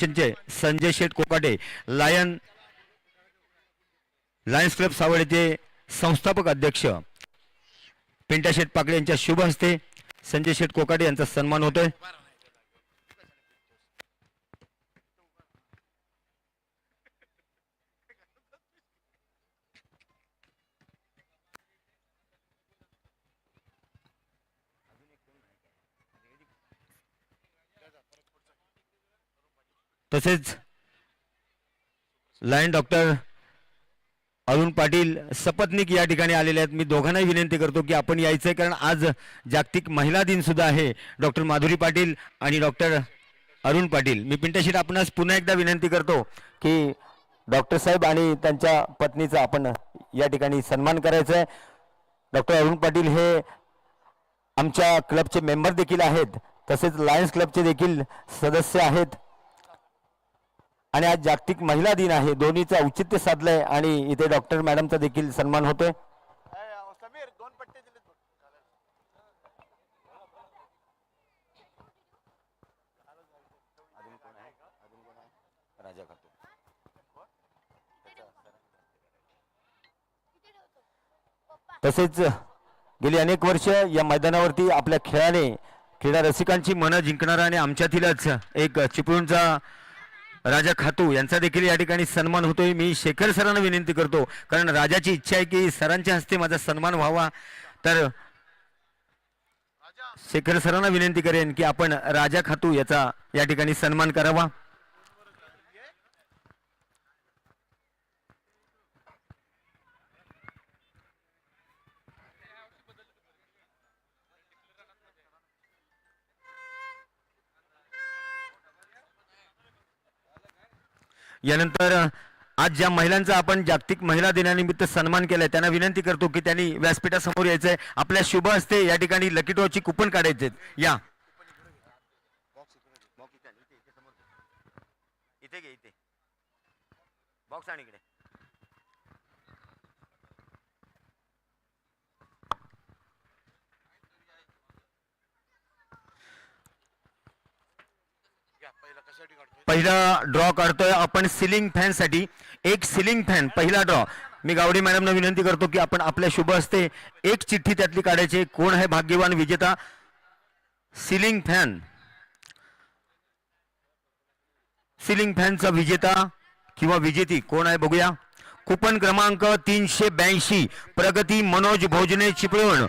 संजय शेठ Kokate Lions club सावळेचे संस्थापक अध्यक्ष पिंट्या शेठ पाकडे यांच्या शुभ हस्ते संजय शेठ कोकाटे यांचा सन्मान होतोय। तसेच लायन डॉक्टर अरुण पाटील सपत्नीक या ठिकाणी आलेले आहेत। मी दोघांनाही विनंती करतो की आपण यायचंय, कारण आज जागतिक महिला दिन सुद्धा आहे। डॉक्टर माधुरी पाटील आणि डॉक्टर अरुण पाटील, मी पिंट्या शेठ आपणास पुन्हा एकदा विनंती करतो की डॉक्टर साहेब आणि त्यांच्या पत्नीचा आपण या ठिकाणी सन्मान करायचा आहे। डॉक्टर अरुण पाटील हे आमच्या क्लबचे मेंबर देखील आहेत, तसेच लायन्स क्लबचे देखील सदस्य आहेत आणि आज जागतिक महिला दिन आहे। दोन्हीचं औचित्य साधलंय आणि इथे डॉक्टर मॅडमचा देखील सन्मान होतोय। तसेच गेली अनेक वर्ष या मैदानावरती आपल्या खेळाने क्रीडा रसिकांची मनं जिंकणारा आणि आमच्यातीलच एक चिपळूणचा राजा खातू यांचा देखील या ठिकाणी सन्मान होतोय। मी शेखर सरांना विनंती करतो, कारण राजाची इच्छा आहे की सरांच्या हस्ते माझा सन्मान व्हावा, तर शेखर सरांना विनंती करेन की आपण राजा खातू याचा या ठिकाणी सन्मान करावा। यानंतर आज ज्या महिलांचा आपण जागतिक महिला दिनानिमित्त सन्मान केलाय त्यांना विनंती करतो की त्यांनी व्यासपीठासमोर यायचंय। आपल्या शुभ हस्ते या ठिकाणी लकी ड्रॉची कुपन काढायचे या इथे घे, इथे बॉक्स आणि इकडे पहिला ड्रॉ काढतोय आपण सिलिंग फॅन साठी। एक सिलिंग फॅन पहिला ड्रॉ। मी गावडे मॅडमना विनंती करतो की आपण आपल्या शुभ हस्ते एक चिठ्ठी त्यातली काढायची। कोण आहे भाग्यवान विजेता? सिलिंग फॅन, सिलिंग फॅनचा विजेता किंवा विजेती कोण आहे बघूया। कुपन क्रमांक 382 प्रगती मनोज भोजने चिपळूण।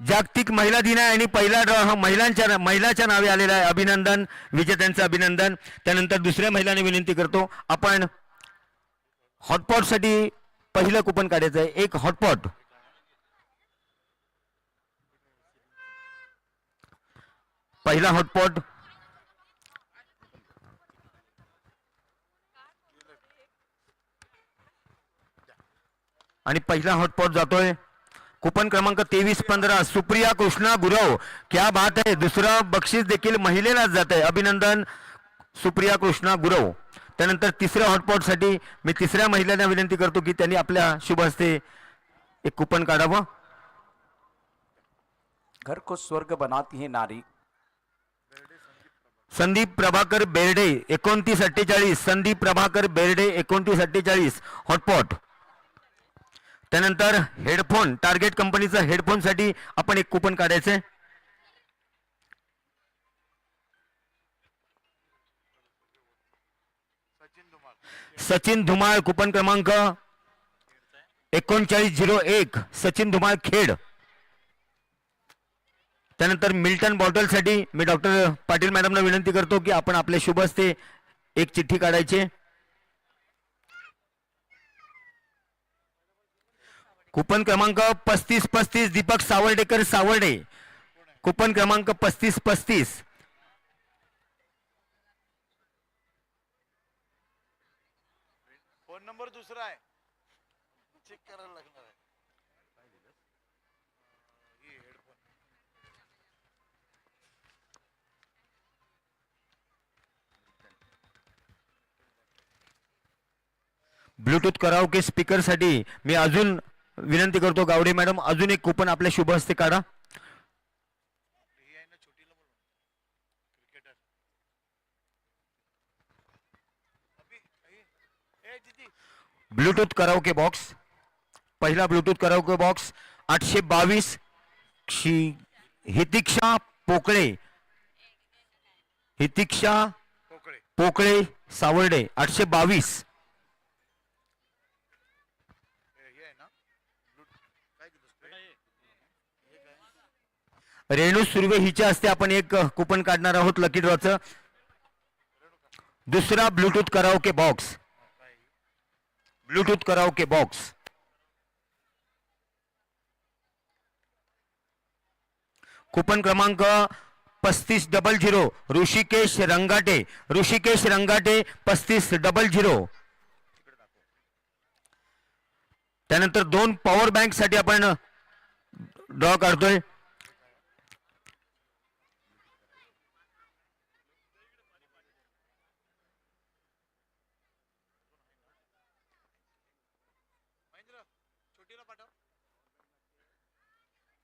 जागतिक महिला दिन आहे आणि पहिला ड्रॉ हा महिलाच्या नावे आलेला आहे। अभिनंदन, विजेत्यांचं अभिनंदन। त्यानंतर दुसऱ्या महिलांनी विनंती करतो आपण हॉटपॉट साठी पहिलं कुपन काढायचं आहे। एक हॉटपॉट, पहिला हॉटपॉट आणि पहिला हॉटपॉट जातोय कुपन क्रमांक 2315 सुप्रिया कृष्णा गुरव। क्या बात है, दुसरं बक्षीस देखील महिलेलाच जात आहे। अभिनंदन सुप्रिया कृष्णा गुरव। त्यानंतर तिसऱ्या हॉटपॉट साठी मी तिसऱ्या महिलांना विनंती करतो की त्यांनी आपल्या शुभ हस्ते एक कुपन काढावं। घर को स्वर्ग बनाती है नारी। संदीप प्रभाकर बेर्डे 2948, संदीप प्रभाकर बेर्डे 2948 हॉटपॉट। त्यानंतर हेडफोन, टार्गेट कंपनीचा हेडफोन साठी आपण एक कुपन काढायचे। सचिन धुमाळ कुपन क्रमांक 3901 सचिन धुमाळ खेड। त्यानंतर मिल्टन बॉटल साठी मी डॉक्टर पाटील मॅडमला विनंती करतो की आपण आपल्या शुभ हस्ते एक चिठ्ठी काढायची। कुपन क्रमांक 3535 दीपक सावर्डेकर सावर्डे। कुपन क्रमांक 3535 फोन नंबर दुसरा आहे, चेक करायला लागणार आहे। ब्लूटूथ कराओके स्पीकर साठी मी अजून विनंती करतो गावडे मॅडम अजून एक कुपन आपल्या शुभ हस्ते काढा। ब्लूटूथ कराओके बॉक्स, पहिला bluetooth karaoke box 822 Hitiksha Pokale, Hitiksha Pokale Savarde 822. Renu Surve हिच्या हस्ते आपण एक कुपन काढणार आहोत लकी ड्रॉचं. दुसरा Bluetooth karaoke box, Bluetooth karaoke box. Coupon क्रमांक 3500 ऋषिकेश रंगाटे, ऋषिकेश रंगाटे 3500. त्यानंतर 2 पॉवर बँक साठी आपण ड्रॉ काढतोय.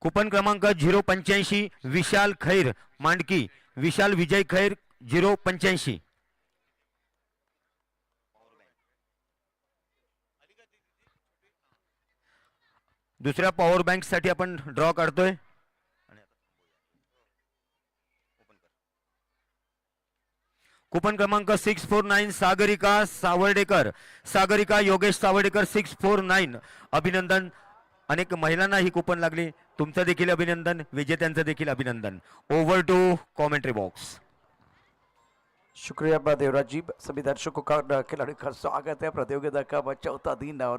कुपन क्रमांक 085 विशाल खैर मांडकी, विशाल विजय खैर 085. दुसऱ्या पॉवर बँक साठी आपण ड्रॉ काढतोय. कुपन क्रमांक 649 सागरिका सावर्डेकर, सागरिका योगेश सावर्डेकर 649. अभिनंदन. अनेक महिलांना ही कुपन लागली. तुमचं देखील अभिनंदन, विजेत्यांचं देखील अभिनंदन. Over to commentary box. शुक्रिया देवराज जी. सभी दर्शकों का खिलाड़ी का स्वागत है. प्रतियोगिता का चौथा दिन और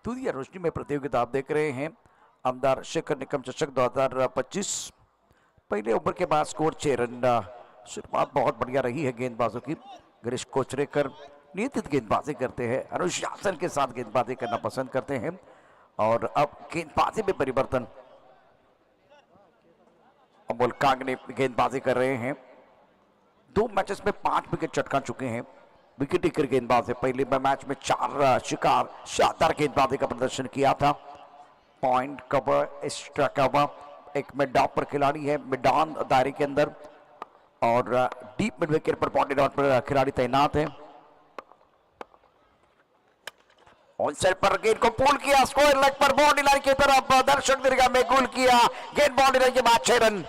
दुनिया रोशनी में प्रतियोगिता आप देख रहे हैं. आमदार शेखर निकम चषक 2025. पहले ओवर के बाद स्कोर 6 रन. शुरुआत बहुत बढ़िया रही है गेंदबाजों की. गिरीश कोचरेकर नियंत्रित गेंदबाजी करते हैं, अनुशासन के साथ गेंदबाजी करना पसंद करते हैं. और अब गेंदबाजी में परिवर्तन. अमोल कांगने गेंदबाजी कर रहे हैं. 2 मैचेस में 5 विकेट चटका चुके हैं. विकेट टेकर गेंदबाज है. पहले मैच में 4 शिकार शानदार गेंदबाजी का प्रदर्शन किया था. पॉइंट कवर, एक्स्ट्रा कवर, एक मिड ऑफ पर खिलाड़ी है मिड ऑन दायरे के अंदर, और डीप मिड विकेट पर बॉडी डॉट पर खिलाड़ी तैनात है. ऑन साइड पर गेंद को पुल किया, स्क्वायर लेग पर बाउंड्री लाइन की तरफ दर्शक दीर्घा में गोल किया. गेंद बाउंड्री लाइन के बाद 6 रन.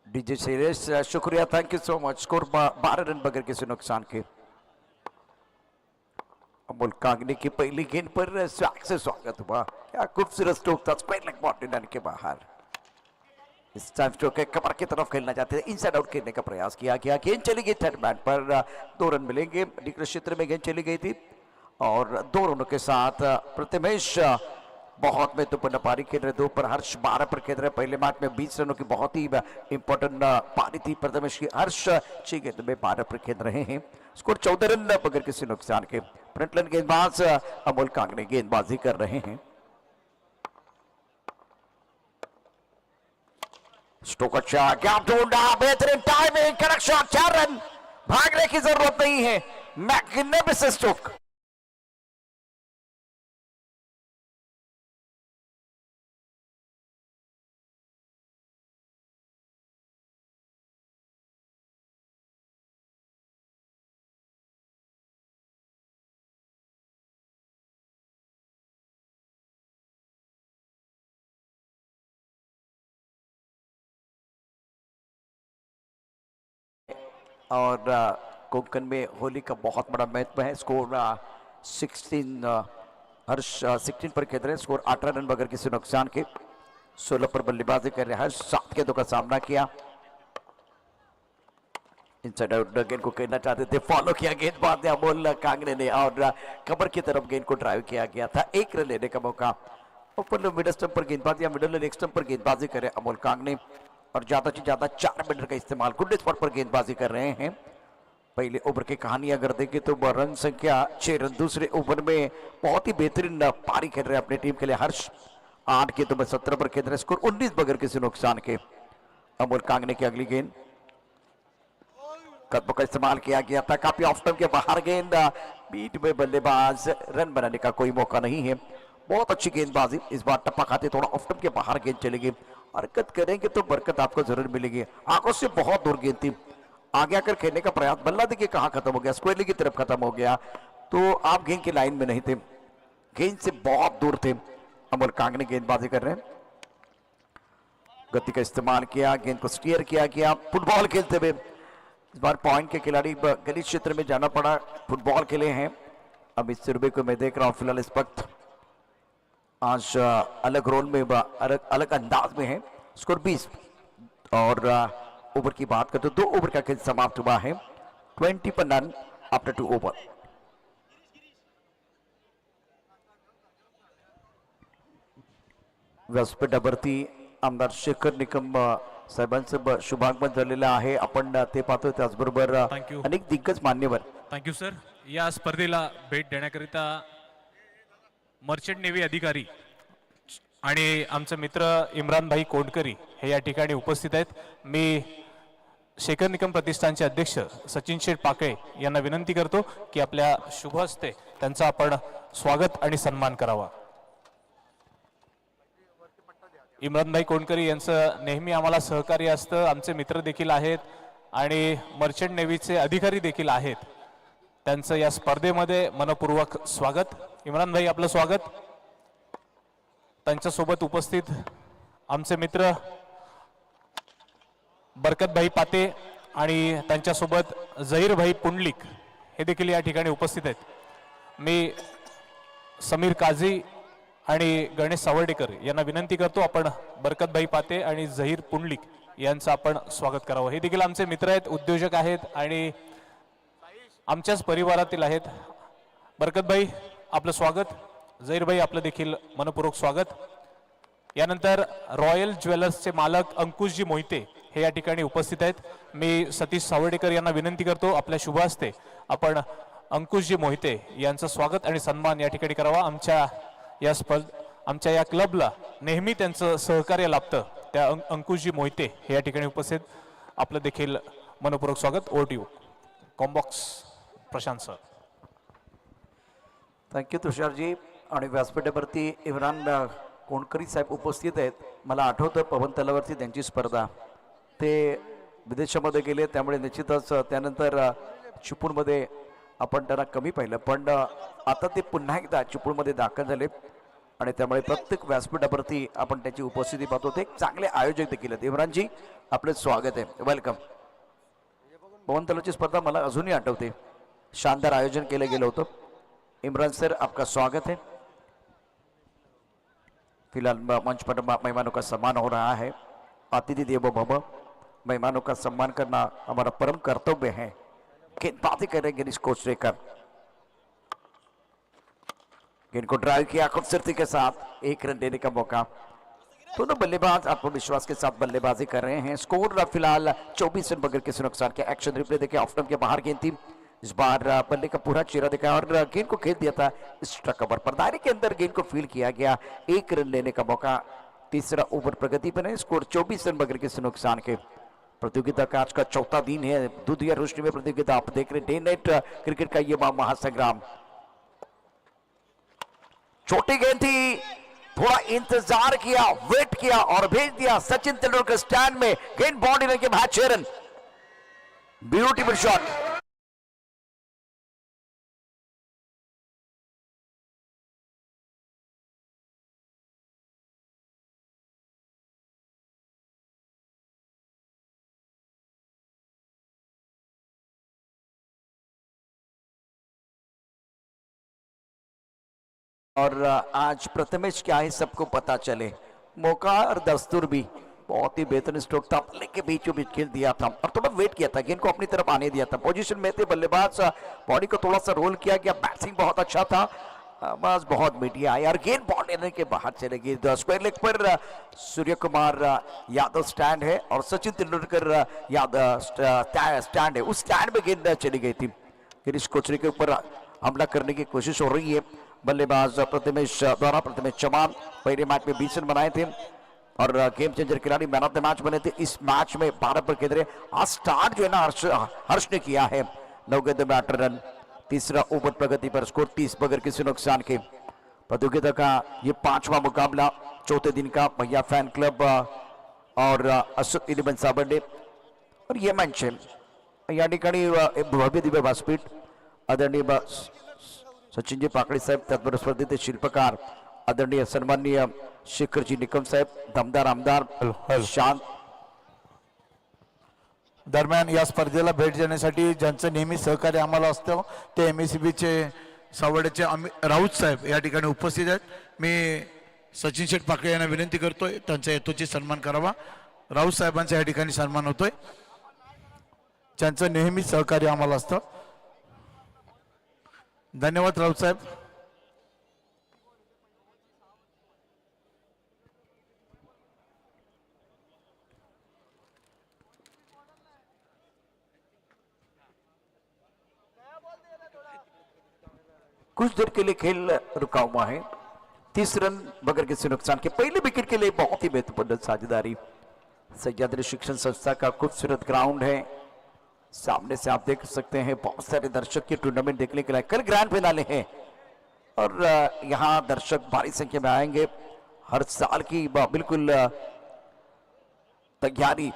डीजे सीरीज शुक्रिया, thank you so much. Score 12 run बगैर किसी नुकसान के. अमोल कांगने की पहली गेंद पर स्वैग से स्वागत हुआ. क्या खूबसूरत स्ट्रोक था. स्क्वायर लेग बाउंड्री लाइन के बाहर. इस टाइम स्ट्रोक कमर की तरफ खेलना चाहते थे, इनसाइड आउट खेलने का प्रयास किया गया. गेंद चली गई थर्ड मैन पर. 2 रन मिलेंगे. निकट क्षेत्र में गेंद चली गई थी और 2 रनों के साथ प्रतिमेश बहुत महत्वपूर्ण पारी खेल रहे. 2 पर हर्ष 12 पर खेल रहे. पहले मैच में 20 रनों की बहुत ही इंपॉर्टेंट पारी थी प्रथमेश की. हर्ष 6 गेंद में 12 पर खेल रहे हैं. स्कोर 14 रन बगैर किसी नुकसान के. फ्रंटलाइन गेंदबाज अमोल कांगने गेंदबाजी कर रहे हैं. स्टोक अच्छा, गैप ढूंढा, बेहतरीन टाइमिंग, कड़क शॉट, 4 रन. भागने की जरूरत नहीं है. Magnificent stroke. और कोंकण में होली का बहुत बड़ा महत्व है. स्कोर 16 हर्ष 16 पर खेल रहे हैं. स्कोर 18 रन बगैर किसी नुकसान के. 16 पर बल्लेबाजी कर रहे हैं. हर्ष 7 गेंदों का सामना किया. इनसाइड आउट गेंद को खेलना चाहते थे, फॉलो किया गेंदबाज ने अमोल कांगने ने और कबर की तरफ गेंद को ड्राइव किया गया था. 1 रन लेने का मौका. ऊपर मिडल स्टंप पर गेंदबाजी या मिडल लेग स्टंप पर गेंदबाजी करे अमोल कांगने. और ज्यादा से ज्यादा 4 मीटर का इस्तेमाल गुड स्पॉट पर गेंदबाजी कर रहे हैं। पहले ओवर की कहानी अगर देखें तो रन संख्या 6 रन, दूसरे ओवर में बहुत ही बेहतरीन पारी खेल रहे हैं अपनी टीम के लिए हर्ष। 8 गेंदों में 17 पर खेल रहे, स्कोर 19 बगैर किसी नुकसान के। अमोल कांगने की अगली गेंद, कदमों का इस्तेमाल किया गया था, काफी ऑफ स्टंप के बाहर गेंद, बीट में बल्लेबाज, रन बनाने का कोई मौका नहीं है। बहुत अच्छी गेंदबाजी, इस बार टप्पा खाते थोड़ा ऑफ स्टंप के बाहर गेंद चलेगी। हरकत करेंगे तो बरकत आपको जरूर मिलेगी। आंखों से बहुत दूर गेंद थी, आगे आकर खेलने का प्रयास, बल्ला देखिए कहां खत्म हो गया, स्क्वायरली की तरफ खत्म हो गया, तो आप गेंद की लाइन में नहीं थे, गेंद से बहुत दूर थे। अमोल कांगने गेंदबाजी कर रहे हैं, गति का इस्तेमाल किया, गेंद को स्टीयर किया गया, फुटबॉल खेलते हुए इस बार पॉइंट के खिलाड़ी गली क्षेत्र में जाना पड़ा, फुटबॉल खेले हैं। अब इस रुपये को मैं देख रहा हूं फिलहाल इस वक्त आज अलग रोल में, अलग अंदाज में है। स्कोर 20 और ओवर की बात करते तो 2 ओवर का खेल समाप्त हुआ है, 20 पर रन आफ्टर 2 ओवर। व्यासपीठावरती आमदार शेखर निकम साहेबांचं शुभागमन झालेलं आहे, आपण ते पाहतोय। त्याचबरोबर Thank you. अनेक दिग्गज मान्यवर थँक्यू सर. या स्पर्धेला भेट देण्याकरिता मर्चंट नेव्ही अधिकारी आणि आमचे मित्र इम्रान भाई कोंडकरी हे या ठिकाणी उपस्थित आहेत. मी शेखर निकम प्रतिष्ठानचे अध्यक्ष सचिन शेठ पाकळे यांना विनंती करतो की आपल्या शुभ हस्ते त्यांचा आपण स्वागत आणि सन्मान करावा. इम्रानभाई कोंडकरी यांचं नेहमी आम्हाला सहकार्य असतं, आमचे मित्र देखील आहेत आणि मर्चंट नेव्हीचे अधिकारी देखील आहेत. त्यांचं या स्पर्धेमध्ये मनपूर्वक स्वागत. इम्रानभाई आपलं स्वागत. त्यांच्यासोबत उपस्थित आमचे मित्र बरकतभाई पाते आणि त्यांच्यासोबत झहीरभाई पुंडलिक हे देखील या ठिकाणी उपस्थित आहेत. मी समीर काझी आणि गणेश सावर्डेकर यांना विनंती करतो आपण बरकतभाई पाते आणि झहीर पुंडलिक यांचं आपण स्वागत करावं. हे देखील आमचे मित्र आहेत, उद्योजक आहेत आणि आमच्याच परिवारातील आहेत. बरकतभाई आपलं स्वागत, झहीरभाई आपलं देखील मनपूर्वक स्वागत. यानंतर रॉयल ज्वेलर्सचे मालक अंकुशजी मोहिते हे या ठिकाणी उपस्थित आहेत. मी सतीश सावर्डेकर यांना विनंती करतो आपल्या शुभ हस्ते आपण अंकुशजी मोहिते यांचं स्वागत आणि सन्मान या ठिकाणी करावा. आमच्या या क्लबला नेहमी त्यांचं सहकार्य लाभतं त्या अंकुशजी मोहिते हे या ठिकाणी उपस्थित, आपलं देखील मनपूर्वक स्वागत. ओव्हर टू यू कॉम्बॉक्स प्रशांत सर. थँक्यू तुषारजी. आणि व्यासपीठावरती इम्रान कोंडकरी साहेब उपस्थित आहेत. मला आठवतं पवन तलावरती त्यांची स्पर्धा, ते विदेशामध्ये गेले, त्यामुळे निश्चितच त्यानंतर चिपळूणमध्ये आपण त्यांना कमी पाहिलं, पण आता ते पुन्हा एकदा चिपळूणमध्ये दाखल झाले आणि त्यामुळे प्रत्येक व्यासपीठावरती आपण त्याची उपस्थिती पाहतो. ते एक चांगले आयोजक देखील आहेत. इम्रानजी आपलं स्वागत आहे, वेलकम. पवन तलावची स्पर्धा मला अजूनही आठवते, शानदार आयोजन केलं गेलं होतं. इमरान सर आपका स्वागत है. फिलहाल मंच पर मेहमानों का सम्मान हो रहा है. अतिथि देवो भव, मेहमानों का सम्मान करना हमारा परम कर्तव्य है. गेंदबाजी करेंगे इस कोच लेकर, गेंद को ड्राइव किया खूबसूरती के साथ, 1 रन देने का मौका. दोनों बल्लेबाज आत्मविश्वास के साथ बल्लेबाजी कर रहे हैं. स्कोर फिलहाल 24 रन बगैर किसी नुकसान के. एक्शन रिप्ले देखिए, ऑफ स्टंप के बाहर गेंद थी. इस बार बल्ले का पूरा चेहरा दिखाया और गेंद को खेल दिया था स्ट्राइक कवर पर. दायरे के अंदर गेंद को फील किया गया, 1 रन लेने का मौका. तीसरा ओवर प्रगति पर है, स्कोर 24 रन बगैर किसी नुकसान के. प्रतियोगिता का आज का चौथा दिन है. दूधिया रोशनी में प्रतियोगिता आप देख रहे हैं. डे नाइट क्रिकेट का ये महासंग्राम. छोटी गेंद थी, थोड़ा इंतजार किया, वेट किया और भेज दिया सचिन तेंदुलकर स्टैंड में. गेंद बाउंड्री के बाद 6 रन. Beautiful shot. और आज प्रथमेश क्या है सबको पता चले. मौका और दस्तूर भी बहुत ही बेहतरीन स्ट्रोक था, बल्ले के बीचों बीच खेल दिया था और थोड़ा वेट किया था, गेंद को अपनी तरफ आने दिया था. पोजीशन में थे बल्लेबाज, बॉडी को थोड़ा सा रोल किया गया. बैटिंग बहुत अच्छा था. बस बहुत मीडिया है यार, गेंद बॉल लेने के बाहर चले गई। स्क्वायर लेग पर सूर्य कुमार यादव स्टैंड है और सचिन तेंदुलकर यादव स्टैंड है, उस स्टैंड में गेंद चली गई थी। गिरीश कोचरे के ऊपर हमला करने की कोशिश हो रही है बल्लेबाज प्रथमेश द्वारा। प्रथमेश चौहान पहले मैच में 20 रन बनाए थे और गेम चेंजर खिलाड़ी, मैन ऑफ द मैच बने थे। इस मैच में 12 पर केंद्र आज स्टार्ट जो है ना हर्ष ने किया है। 9 गेंद में 8 रन, तीसरा ओवर प्रगति पर, स्कोर 30 बगैर किसी नुकसान के। प्रतियोगिता का ये 5वां मुकाबला चौथे दिन का भैया फैन क्लब और अशोक इलेवन साबर्डे और ये मंच है या ठिकाणी भव्य दिव्य व्यासपीठ आदरणीय सचिनजी पाकळे साहेब, त्याचबरोबर स्पर्धेचे शिल्पकार आदरणीय सन्माननीय शेखरजी निकम साहेब, दमदार आमदार शांत। दरम्यान या स्पर्धेला भेट देण्यासाठी ज्यांचं नेहमी सहकार्य आम्हाला असतं ते MSCBचे सावर्डेचे राऊत साहेब या ठिकाणी उपस्थित आहेत। मी सचिन शेठ पाकळे यांना विनंती करतोय त्यांच्या हेतूची सन्मान करावा। राऊत साहेबांचा या ठिकाणी सन्मान होतोय, ज्यांचं नेहमी सहकार्य आम्हाला असतं। धन्यवाद राऊत साहेब। कुछ देर के लिए खेल रुका हुआ है। 30 रन बगैर किसी नुकसान के। पहले विकेट के लिए बहुत ही महत्वपूर्ण साझेदारी सह्याद्री शिक्षण संस्था का खूबसूरत ग्राउंड है। सामने से आप देख सकते हैं बहुत सारे दर्शक की टूर्नामेंट देखने के लिए। कल ग्रैंड फिनाले है और यहाँ दर्शक भारी संख्या में आएंगे। हर साल की बिल्कुल तैयारी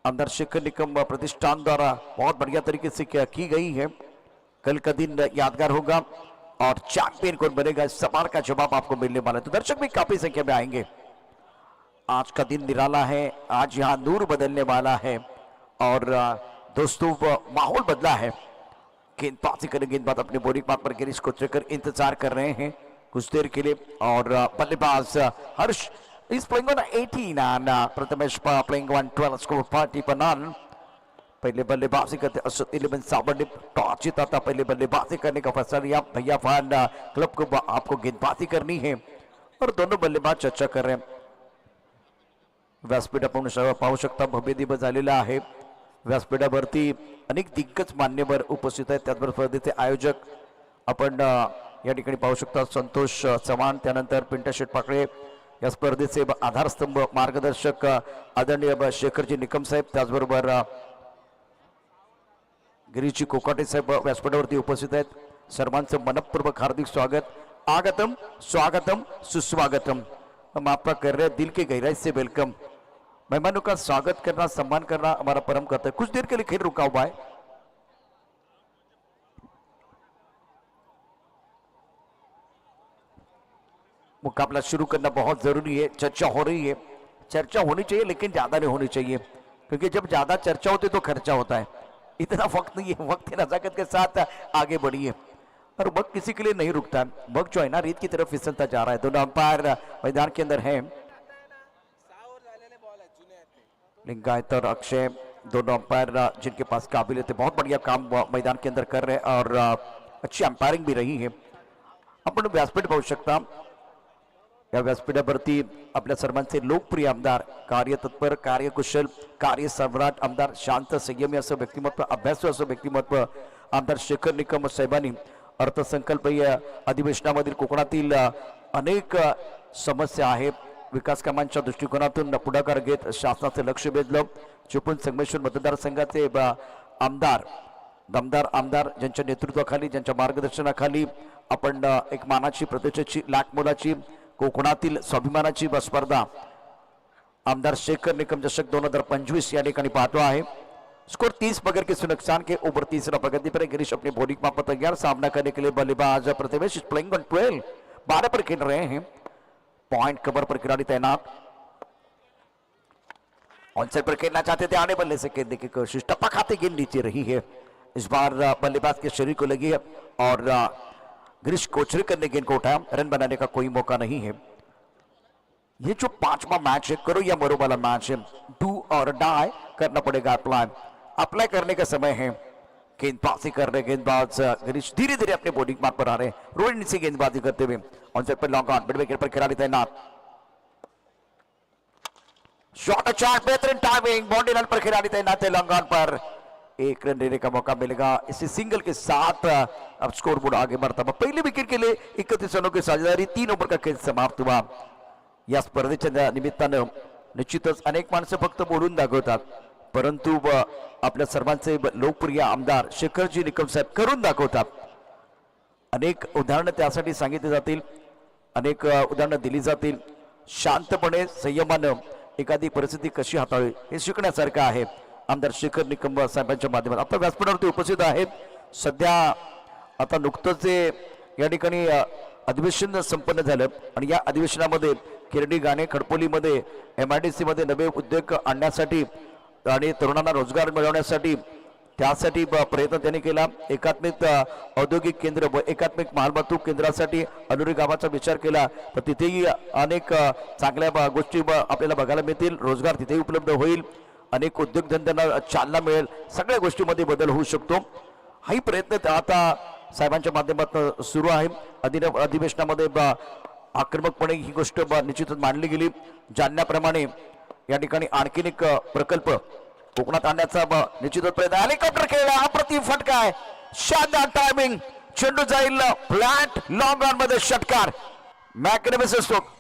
अंदर शेखर निकम प्रतिष्ठान द्वारा बहुत बढ़िया तरीके से की गई है। कल का दिन यादगार होगा और चैंपियन कौन बनेगा इस सवाल का जवाब आपको मिलने वाला है। तो दर्शक भी काफी संख्या में आएंगे। आज का दिन निराला है, आज यहाँ नूर बदलने वाला है और दोस्तों माहौल बदला है। गेंदबाजी करें, गेंदबाज अपने बोरिंग पार्ट पर गिरीश कोचरेकर इंतजार कर रहे हैं कुछ देर के लिए और बल्लेबाज Harsh is playing on 18 and Prathamesh playing on 12 score 40 per non. पहले बल्लेबाजी करते अशोक इलेवन साबर ने टॉस जीता था। पहले बल्लेबाजी करने का फैसला लिया भैया फैन क्लब को, आपको गेंदबाजी करनी है और दोनों बल्लेबाज चर्चा कर रहे हैं। व्यासपीठ आपण पाहू शकता भव्य दिवस झालेला आहे। व्यासपीठावरती अनेक दिग्गज मान्यवर उपस्थित आहेत। त्याचबरोबर स्पर्धेचे आयोजक आपण या ठिकाणी पाहू शकता संतोष चव्हाण, त्यानंतर पिंटा शेठ पाकळे, या स्पर्धेचे आधारस्तंभ मार्गदर्शक आदरणीय शेखरजी निकम साहेब, त्याचबरोबर गिरीशजी कोकाटे साहेब व्यासपीठावरती उपस्थित आहेत। सर्वांचं मनपूर्वक हार्दिक स्वागत, आगतम स्वागतम सुस्वागतम। हम आपका कर रहे हैं दिल के गहराई से वेलकम। मेहमानों का स्वागत करना, सम्मान करना हमारा परम कर्तव्य है। कुछ देर के लिए खेल रुका हुआ है। मुकाबला शुरू करना बहुत जरूरी है। चर्चा हो रही है, चर्चा होनी चाहिए लेकिन ज्यादा नहीं होनी चाहिए, क्योंकि जब ज्यादा चर्चा होती है तो खर्चा होता है। इतना वक्त नहीं है, वक्त नजाकत के साथ आगे बढ़िए और वक्त किसी के लिए नहीं रुकता। वक्त जो है ना रेत की तरफ फिसलता जा रहा है। दोनों अंपायर मैदान के अंदर हैं, लिंगायत और अक्षय, दोनों अंपायर जिनके पास काबिलियत है, बहुत बढ़िया काम मैदान के अंदर कर रहे हैं और अच्छी अंपायरिंग भी रही है। आपण व्यासपीठ पाहू शकता। या व्यासपीठावरती आपल्या सर्वांचे लोकप्रिय आमदार, कार्यतत्पर, कार्यकुशल, कार्यसम्राट आमदार, शांत संयमी असं व्यक्तिमत्व, अभ्यासू असं व्यक्तिमत्व आमदार शेखर निकम साहेबांनी अर्थसंकल्पीय अधिवेशनामधील कोकणातील अनेक समस्या आहेत, विकास कामांच्या दृष्टिकोनातून पुढाकार घेत शासनाचे लक्ष वेधलं। चिपळूण संगमेश्वर मतदारसंघाचे आमदार, दमदार आमदार ज्यांच्या नेतृत्वाखाली, ज्यांच्या मार्गदर्शनाखाली आपण एक मानाची, प्रतिष्ठेची, लाख मोलाची, कोकणातील स्वाभिमानाची स्पर्धा आमदार शेखर निकम चषक 2025 या ठिकाणी पाहतो आहे। स्कोर 30 बगैर किसी नुकसान के। ओवर तीसरा प्रगति पर गिरीश अपने बॉलिंग माप पर तैयार। सामना करने के लिए बल्लेबाज प्रथमेश प्लेइंग ऑन 12, 12 पर खेल रहे हैं। पॉइंट कवर पर खिलाड़ी तैनात, ऑनसाइड पर खेलना चाहते थे, आने बल्ले से खेलने की कोशिश, टप्पा खाते गेंद नीचे रही है। इस बार बल्लेबाज के शरीर को लगी है और गिरीश कोचरेकर ने गेंद को उठाया। रन बनाने का कोई मौका नहीं है। ये जो 5वां मैच है, करो या मरो वाला मैच है, डू और डाई करना पड़ेगा। अप्लाई करने का समय है। गेंदबाजी कर रहे गेंदबाज गिरीश धीरे धीरे अपने बॉलिंग मार्ग पर आ रहे हैं। रोहित से गेंदबाजी करते हुए ऑन साइड पर लॉन्ग ऑन मिड विकेट पर खिलाड़ी तैनात। शॉट शॉट बेहतरीन टाइमिंग बाउंड्री लाइन पर खिलाड़ी तैनात है। लॉन्ग ऑन पर एक रन लेने का मौका मिलेगा। इसी सिंगल के साथ अब स्कोर बोर्ड आगे बढ़ता हुआ। पहले विकेट के लिए 31 रनों की साझेदारी 3 ओव्हर का खेळ समाप्त हुआ। या स्पर्धेच्या निमित्तानं निश्चितच अनेक माणसं फक्त बोलून दाखवतात, परंतु आपल्या सर्वांचे लोकप्रिय आमदार शेखरजी निकम साहेब करून दाखवतात। अनेक उदाहरणं त्यासाठी सांगितली जातील, अनेक उदाहरणं दिली जातील। शांतपणे संयमानं एखादी परिस्थिती कशी हाताळावी हे शिकण्यासारखं आहे। आमदार शेखर निकम साहेबांच्या माध्यमातून आता व्यासपीठावरती उपस्थित आहेत। सध्या आता नुकतंच या ठिकाणी अधिवेशन संपन्न झालं आणि या अधिवेशनामध्ये किरडी गाणे खडपोलीमध्ये MIDC मध्ये नवे उद्योग आणण्यासाठी आणि तरुणांना रोजगार मिळवण्यासाठी त्यासाठी प्रयत्न त्यांनी केला। एकात्मिक औद्योगिक केंद्र व एकात्मिक मालवाहतूक केंद्रासाठी अनुरी गावाचा विचार केला, तर तिथेही अनेक चांगल्या गोष्टी आपल्याला बघायला मिळतील। रोजगार तिथेही उपलब्ध होईल, अनेक उद्योगधंद्यांना चालना मिळेल, सगळ्या गोष्टीमध्ये बदल होऊ शकतो। हाही प्रयत्न आता साहेबांच्या माध्यमातून सुरू आहे। अधिवेशनामध्ये आक्रमकपणे ही गोष्ट निश्चितच मांडली गेली। जाणण्याप्रमाणे या ठिकाणी आणखीन एक प्रकल्प कोकणात आणण्याचा निश्चितच प्रयत्न। हेलिकॉप्टर खेळला, अप्रतिम फटका आहे, शानदार टायमिंग, चेंडू जाईल फ्लॅट लॉंग ऑन मध्ये षटकार, मॅग्निफिसंट स्ट्रोक।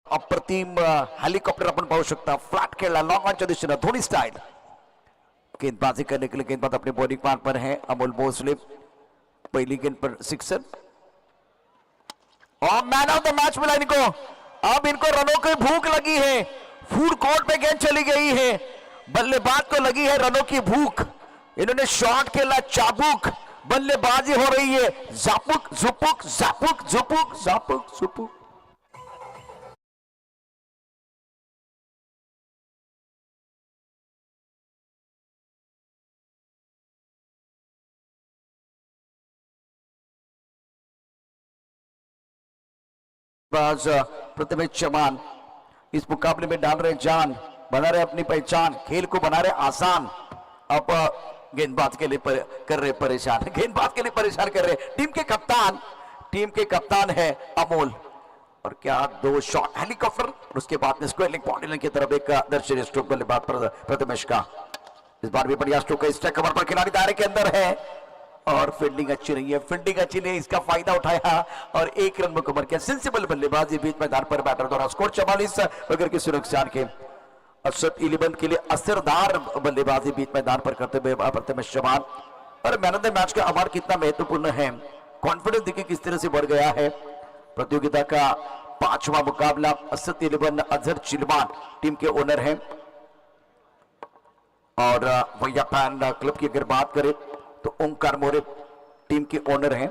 अप्रतिम हेलिकॉप्टर अपन पाहू शकता, फ्लैट खेला लॉन्ग ऑनच्या दिशेने धोनी स्टाइल। गेंदबाजी करने के लिए गेंदबाज अपने बॉलिंग मार्ग पर है। अमोल भोसले पहली गेंद पर सिक्सर और मैन ऑफ द मैच मिला इनको। अब इनको रनों की भूख लगी है, फूड कोर्ट पे गेंद चली गई है, बल्लेबाज को लगी है रनों की भूख। इन्होंने शॉट खेला चाबुक, बल्लेबाजी हो रही है जापुक जुपुक जापुक जुपुक जापुक जुपुक। प्रथमेश चौहान इस मुकाबले में डाल रहे जान, बना रहे अपनी पहचान, खेल को बना रहे आसान। अब गेंदबाज के लिए कर रहे परेशान, गेंदबाज के लिए परेशान कर रहे टीम के कप्तान है अमोल। और क्या दो शॉट हेलीकॉप्टर, उसके बाद में स्क्वायर लेग बॉडी लाइन की तरफ एक दर्शनीय स्ट्रोक बल्लेबाज प्रथमेश का। इस बार भी बढ़िया स्ट्रोक है, स्ट्राइक कवर पर खिलाड़ी दायरे के अंदर है और फील्डिंग अच्छी नहीं है, फील्डिंग अच्छी नहीं, इसका फायदा उठाया और एक रन मुकम्मल किया। सेंसिबल बल्लेबाजी बीच मैदान पर बैटर द्वारा, स्कोर 44 बगैर की सुरक्षा के। असद 11 के लिए असरदार बल्लेबाजी बीच मैदान पर करते हुए प्रथमेश चौहान। और मैन ऑफ द मैच का अवार्ड कितना महत्वपूर्ण है, कॉन्फिडेंस देखिए किस तरह से बढ़ गया है। प्रतियोगिता का 5वां मुकाबला। असद 11 अजहर चिलमान टीम के ओनर है और भैया फैन क्लब की अगर बात करें तो ओंकार मोरे टीम के ओनर हैं।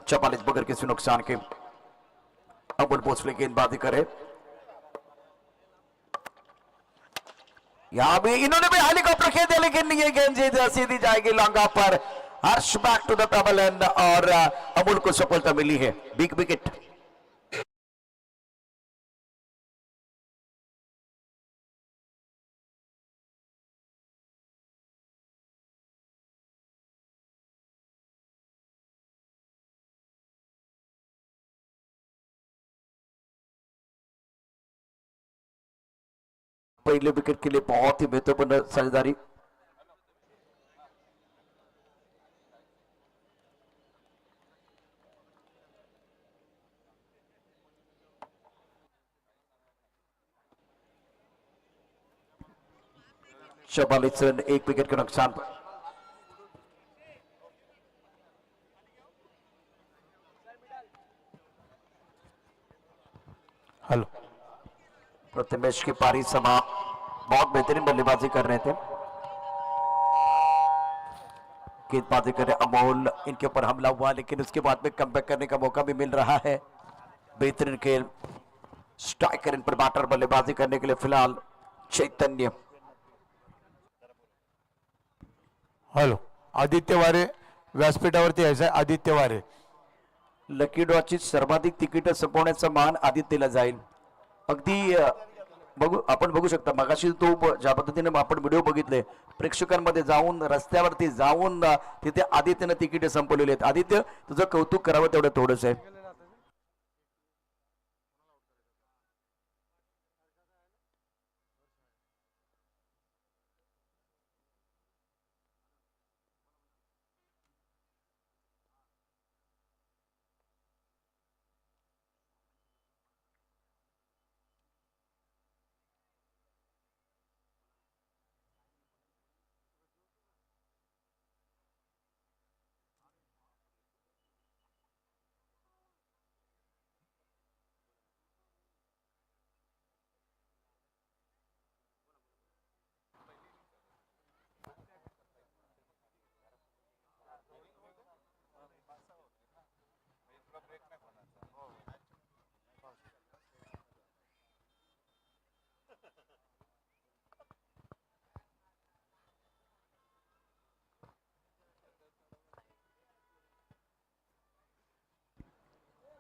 44 बगैर किसी नुकसान के। अमोल भोसले गेंदबाजी करे, यहां भी इन्होंने भी हेलीकॉप्टर खेल दिया, लेकिन ये गेंद सीधी जाएगी लॉन्गा पर। Harsh back to the table end और अमोल को सफलता मिली है, बिग विकेट। पहले विकेट के लिए बहुत ही महत्वपूर्ण साझेदारी। चौवालीस रन, एक विकेट के नुकसान पर। हेलो, प्रथमेश की पारी समा, बहुत बेहतरीन बल्लेबाजी कर रहे थे। गेंदबाजी कर रहे अमोल, इनके ऊपर हमला हुआ लेकिन उसके बाद में कमबैक करने का मौका भी मिल रहा है। बेहतरीन खेल, स्ट्राइकर इन पर बैटर बल्लेबाजी करने के लिए फिलहाल चैतन्य। हेलो, आदित्य वारे व्यासपीठावरती यायचं आहे आदित्य वारे. लकी ड्रॉची सर्वाधिक तिकीट संपवण्याचा मान आदित्यला जाईल. अगदी आपण बघू शकता मगाशी तो ज्या पद्धतीने आपण व्हिडिओ बघितले प्रेक्षकांमध्ये जाऊन रस्त्यावरती जाऊन तिथे आदित्यनं तिकीट संपवलेले आहेत. आदित्य तुझं कौतुक करावं तेवढं थोडंच आहे.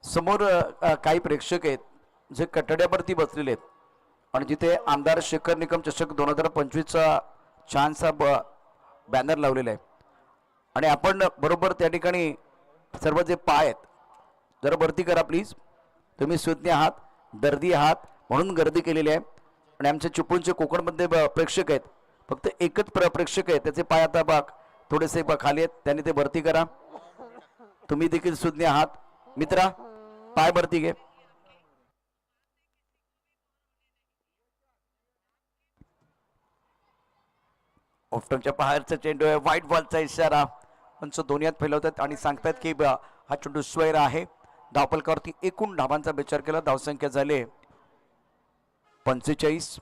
समोर काही प्रेक्षक आहेत जे कठड्यावरती बसलेले आहेत आणि जिथे आमदार शेखर निकम चषक 2025चा छानसा बॅनर लावलेला आहे आणि आपण बरोबर त्या ठिकाणी सर्व जे पाय आहेत जरा वरती करा प्लीज. तुम्ही सुज्ञ आहात, दर्दी आहात म्हणून गर्दी केलेली आहे आणि आमचे चिपळूणचे कोकणमध्ये प्रेक्षक आहेत, फक्त एकच प्रेक्षक आहेत त्याचे पाय आता थोडेसे खाली आहेत, त्यांनी ते वरती करा. तुम्ही देखील सुज्ञ आहात मित्रा, पाय वरती घे. ऑफ्टनच्या बाहेरचा चेंडू आहे, व्हाईट बॉलचा इशारा पंच दोन्ही हात फैलवतात आणि सांगतात की हा चेंडू स्वैर आहे. धावफलकावरती एकूण धावांचा विचार केला, धावसंख्या झाले 45.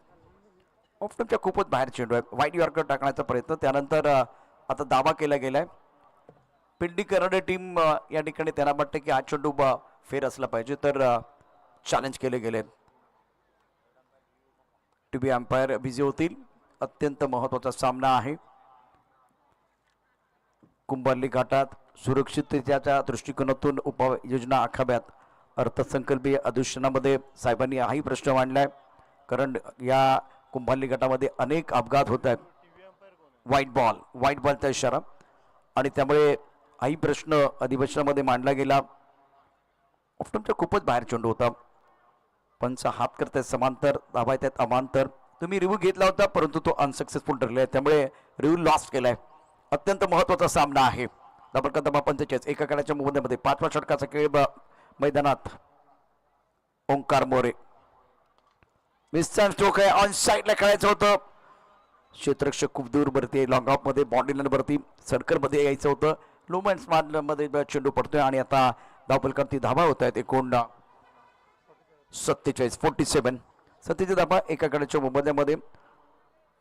ऑफ्टनच्या खूपच बाहेर चेंडू आहे, व्हाईट यॉर्कर टाकण्याचा प्रयत्न, त्यानंतर आता दावा केला गेलाय. पिंडी करणारी टीम या ठिकाणी त्यांना वाटतं की हा चेंडू फेर असला पाहिजे तर चॅलेंज केले गेले. टीव्ही अंपायर बिझी होतील. अत्यंत महत्वाचा सामना आहे. कुंभारली घाटात सुरक्षिततेच्या दृष्टिकोनातून उपाययोजना आखाव्यात अर्थसंकल्पीय अधिवेशनामध्ये साहेबांनी हाही प्रश्न मांडलाय, कारण या कुंभारली घाटामध्ये अनेक अपघात होत आहेत. व्हाईट बॉलचा इशारा आणि त्यामुळे हाही प्रश्न अधिवेशनामध्ये मांडला गेला. ऑफ्टनचा खूपच बाहेर चेंडू होता, पंच हात करतायत समांतर, धावा येतात अमांतर. तुम्ही रिव्ह्यू घेतला होता परंतु तो अनसक्सेसफुल ठरलाय, त्यामुळे रिव्ह्यू लॉस्ट केलाय. अत्यंत महत्वाचा सामना आहे. दाबडका दबा पंचेचाळीस एका खेळाच्या मोबदल्यामध्ये 5व्या षटकाचा खेळ मैदानात. ओंकार मोरे मिस्टर स्ट्रोक आहे, ऑन साईडला खेळायचं होतं. क्षेत्ररक्षक खूप दूर वरती, लॉंग ऑफ मध्ये बाउंड्री लाईन वरती सर्कल मध्ये यायचं होतं. लुमेंट्स मध्ये चेंडू पडतोय आणि आता धावफलकावरती धावा होत आहेत एकूण 47. सतीची धावा एका गड्याच्या मोबदल्यामध्ये.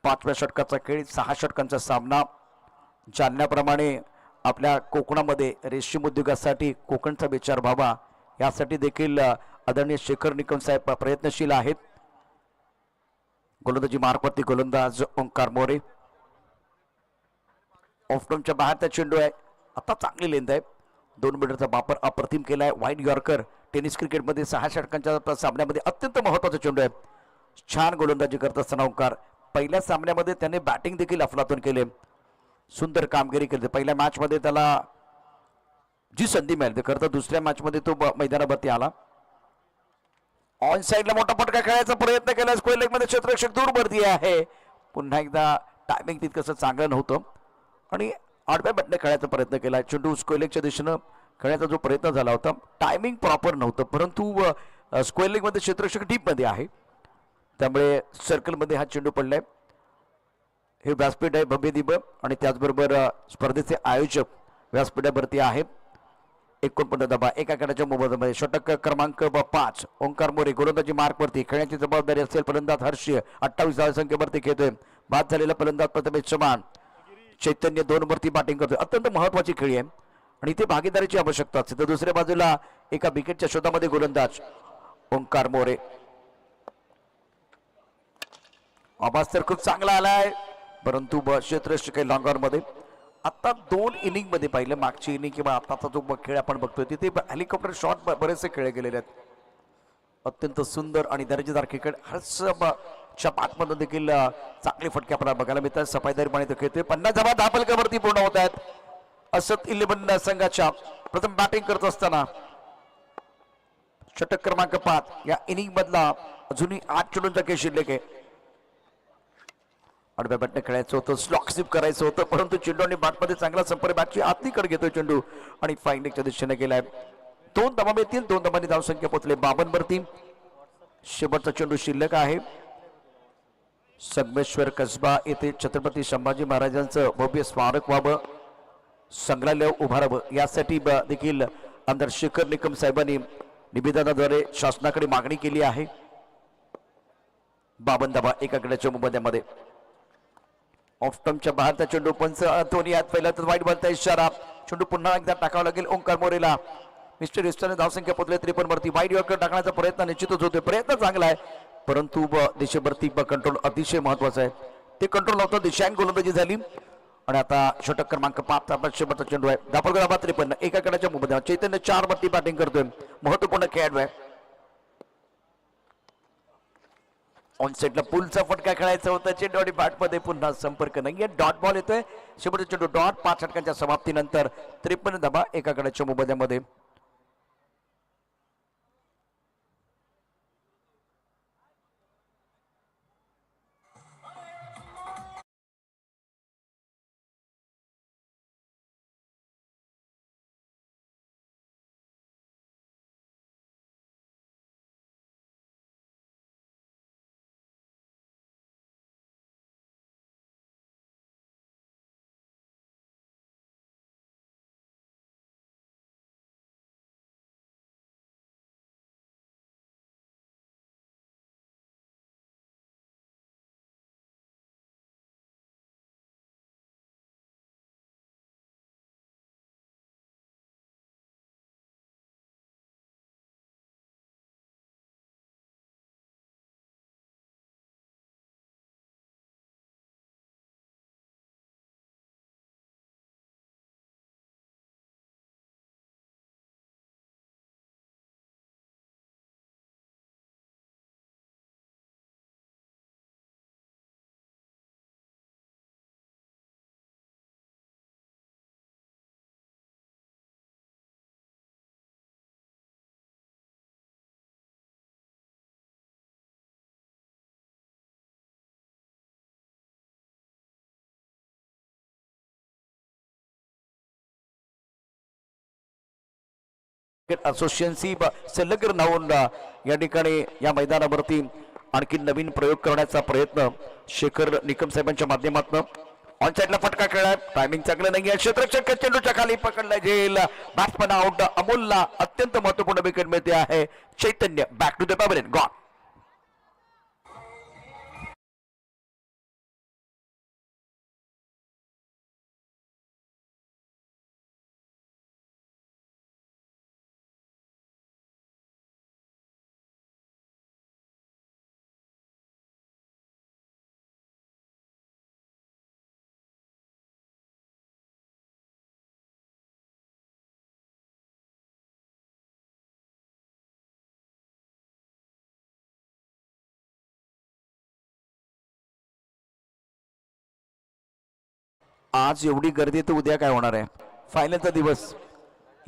5व्या षटकाचा खेळ, 6 षटकांचा सामना. जालन्याप्रमाणे आपल्या कोकणामध्ये रेशीम उद्योगासाठी कोकणचा विचार व्हावा यासाठी देखील आदरणीय शेखर निकम साहेब प्रयत्नशील आहेत. गोलंदाजी मार्कवरती गोलंदाज ओंकार मोरे. ऑफटॉनच्या बाहेरचा चेंडू आहे, आता चांगली लेंथ आहे. 2 मीटरचा वापर अप्रतिम केलाय. व्हाईट यॉर्कर टेनिस क्रिकेटमध्ये 6 षटकांच्या सामन्यामध्ये अत्यंत महत्वाचा चेंडू आहे. छान गोलंदाजी करत असताना ओंकार पहिल्या सामन्यामध्ये त्याने बॅटिंग देखील अफलातून केले, सुंदर कामगिरी केली. पहिल्या मॅच मध्ये त्याला जी संधी मिळाली करता दुसऱ्या मॅच मध्ये तो मैदानावरती आला. ऑन साइडला मोठा फटका खेळायचा प्रयत्न केला, स्क्वेअर लेग मध्ये क्षेत्ररक्षक दूर वरती आहे. पुन्हा एकदा टायमिंग तितकंसं चांगलं नव्हतं आणि आडव्या बॅटने खेळायचा प्रयत्न केला. चेंडू स्क्वेअर लेगच्या दिशेनं खेळण्याचा जो प्रयत्न झाला होता टायमिंग प्रॉपर नव्हतं, परंतु स्क्वेअर लेग मध्ये क्षेत्ररक्षक डीप मध्ये आहे त्यामुळे सर्कल मध्ये हा चेंडू पडलाय. हे व्यासपीठ आहे भव्य दिव्य आणि त्याचबरोबर स्पर्धेचे आयोजक व्यासपीठावरती आहेत. 49 धावा एका खेळाच्या मोबदल्यामध्ये. षटक क्रमांक 5 ओंकार मोरे गोलंदाजी मार्कवरती. खेळण्याची जबाबदारी असेल फलंदाज हर्षी 28 धावसंख्येवरती खेळतोय. बाद झालेला फलंदाज प्रथमेश चव्हाण. चैतन्य 2 वरती बॅटिंग करतोय. अत्यंत महत्वाची खेळी आहे आणि इथे भागीदारीची आवश्यकता असते. तर दुसऱ्या बाजूला एका विकेटच्या शोधामध्ये गोलंदाज ओंकार मोरे. आवाज तर खूप चांगला आलाय परंतु क्षेत्ररक्षक लॉंगॉन मध्ये आता 2 इनिंग मध्ये पाहिलं, मागची इनिंग किंवा आताचा जो खेळ आपण बघतोय तिथे हेलिकॉप्टर शॉट बरेचसे खेळले गेलेले आहेत. अत्यंत सुंदर आणि दर्जेदार क्रिकेट. हर्षच्या पाठमधून देखील चांगले फटके आपल्याला बघायला मिळतात. सफाईदारपणे तो खेळतोय. 50 धावा धापलकावरती पूर्ण होत आहेत. असत 11 संघाच्या प्रथम बॅटिंग करत असताना षटक क्रमांक 5 या इनिंग मधला अजूनही 8 चेंडूंचा खेळ शिल्लक आहे. आडव्या बॅटने खेळायचं होतं, स्लॉक स्लिप करायचं होतं, परंतु चेंडू आणि बॅटमध्ये चांगला संपर्क, बॅटची आतलीकडे घेतोय चेंडू आणि फाइंडिंगच्या दिशेने गेलाय. 2 धावा मिळतील. 2 धावांनी धावसंख्या पोहोचले 52 वरती. शेवटचा चेंडू शिल्लक आहे. संगमेश्वर कसबा येथे छत्रपती संभाजी महाराजांचं भव्य स्मारक व्हावं, संग्रहालय उभारावं यासाठी देखील आमदार शेखर निकम साहेबांनी निवेदनाद्वारे शासनाकडे मागणी केली आहे. 52 धावा एका गड्याच्या मुबद्यामध्ये. ऑफ स्टंपच्या बाहेरचा चेंडू, पंच दोन्ही हात पहिला तर वाईट बॉलचा इशारा. चेंडू पुन्हा एकदा टाकावा लागेल ओंकार मोरेला. मिस्टर इस्टरने धावसंख्या पोहोचले 53 वरती. वाईट यॉर्कर टाकण्याचा प्रयत्न निश्चितच होतोय, प्रयत्न चांगला आहे, परंतु दिशेवरती कंट्रोल अतिशय महत्वाचं आहे. ते कंट्रोल होतं. दिशांग गोलंदाजी झाली आणि आता षटक क्रमांक 5 शेवटचा चेंडू आहे. दापोलकर 53 एका गड्याच्या मुबद्यावर. चैतन्य 4 वरती बॅटिंग करतोय. महत्वपूर्ण खेळाडू आहे. ऑन साइडला पुलचा फटका खेळायचा होता. चेंडू आणि बॅटमध्ये पुन्हा संपर्क नाहीये. डॉट बॉल येतोय. शेवटचा चेंडू डॉट. 5 षटकांच्या समाप्तीनंतर 53 धावा एका गड्याच्या मुबद्यामध्ये. असोसिएशनशी संलग्न राहून या ठिकाणी या मैदानावरती आणखी नवीन प्रयोग करण्याचा प्रयत्न शेखर निकम साहेबांच्या माध्यमातून. ऑन साइडला फटका खेळाय. टायमिंग चांगलं नाहीये. क्षेत्ररक्षक चेंडूच्या खाली पकडला जाईल. Batsman out. अमोलला अत्यंत महत्वपूर्ण विकेट मिळते आहे. Chaitanya back to the pavilion gone. आज एवढी गर्दी तर उद्या काय होणार आहे. फायनलचा दिवस.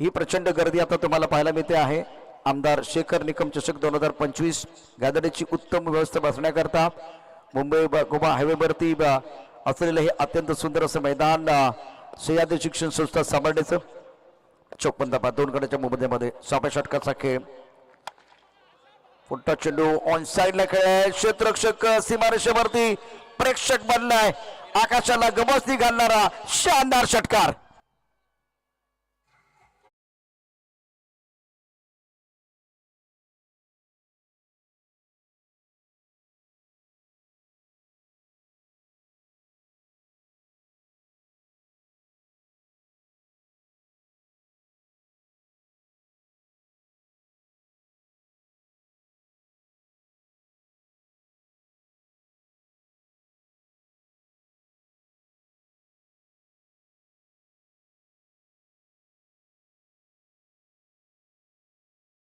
ही प्रचंड गर्दी आता तुम्हाला पाहायला मिळते आहे. आमदार शेखर निकम चषक 2025 गादडीची उत्तम व्यवस्था बसण्याकरता मुंबई गोवा हायवेवरती असलेलं हे अत्यंत सुंदर असं मैदान सह्याद्री शिक्षण संस्था सांभाळण्याचं. 54 धावा 2 गड्याच्या मुबद्यामध्ये. 6व्या षटकाचा खेळ. फुटता चेंडू ऑन साइडला खेळ. क्षेत्ररक्षक सीमारेषेवरती. प्रेक्षक बनलाय. आकाशाला गमसनी घालणारा शानदार षटकार.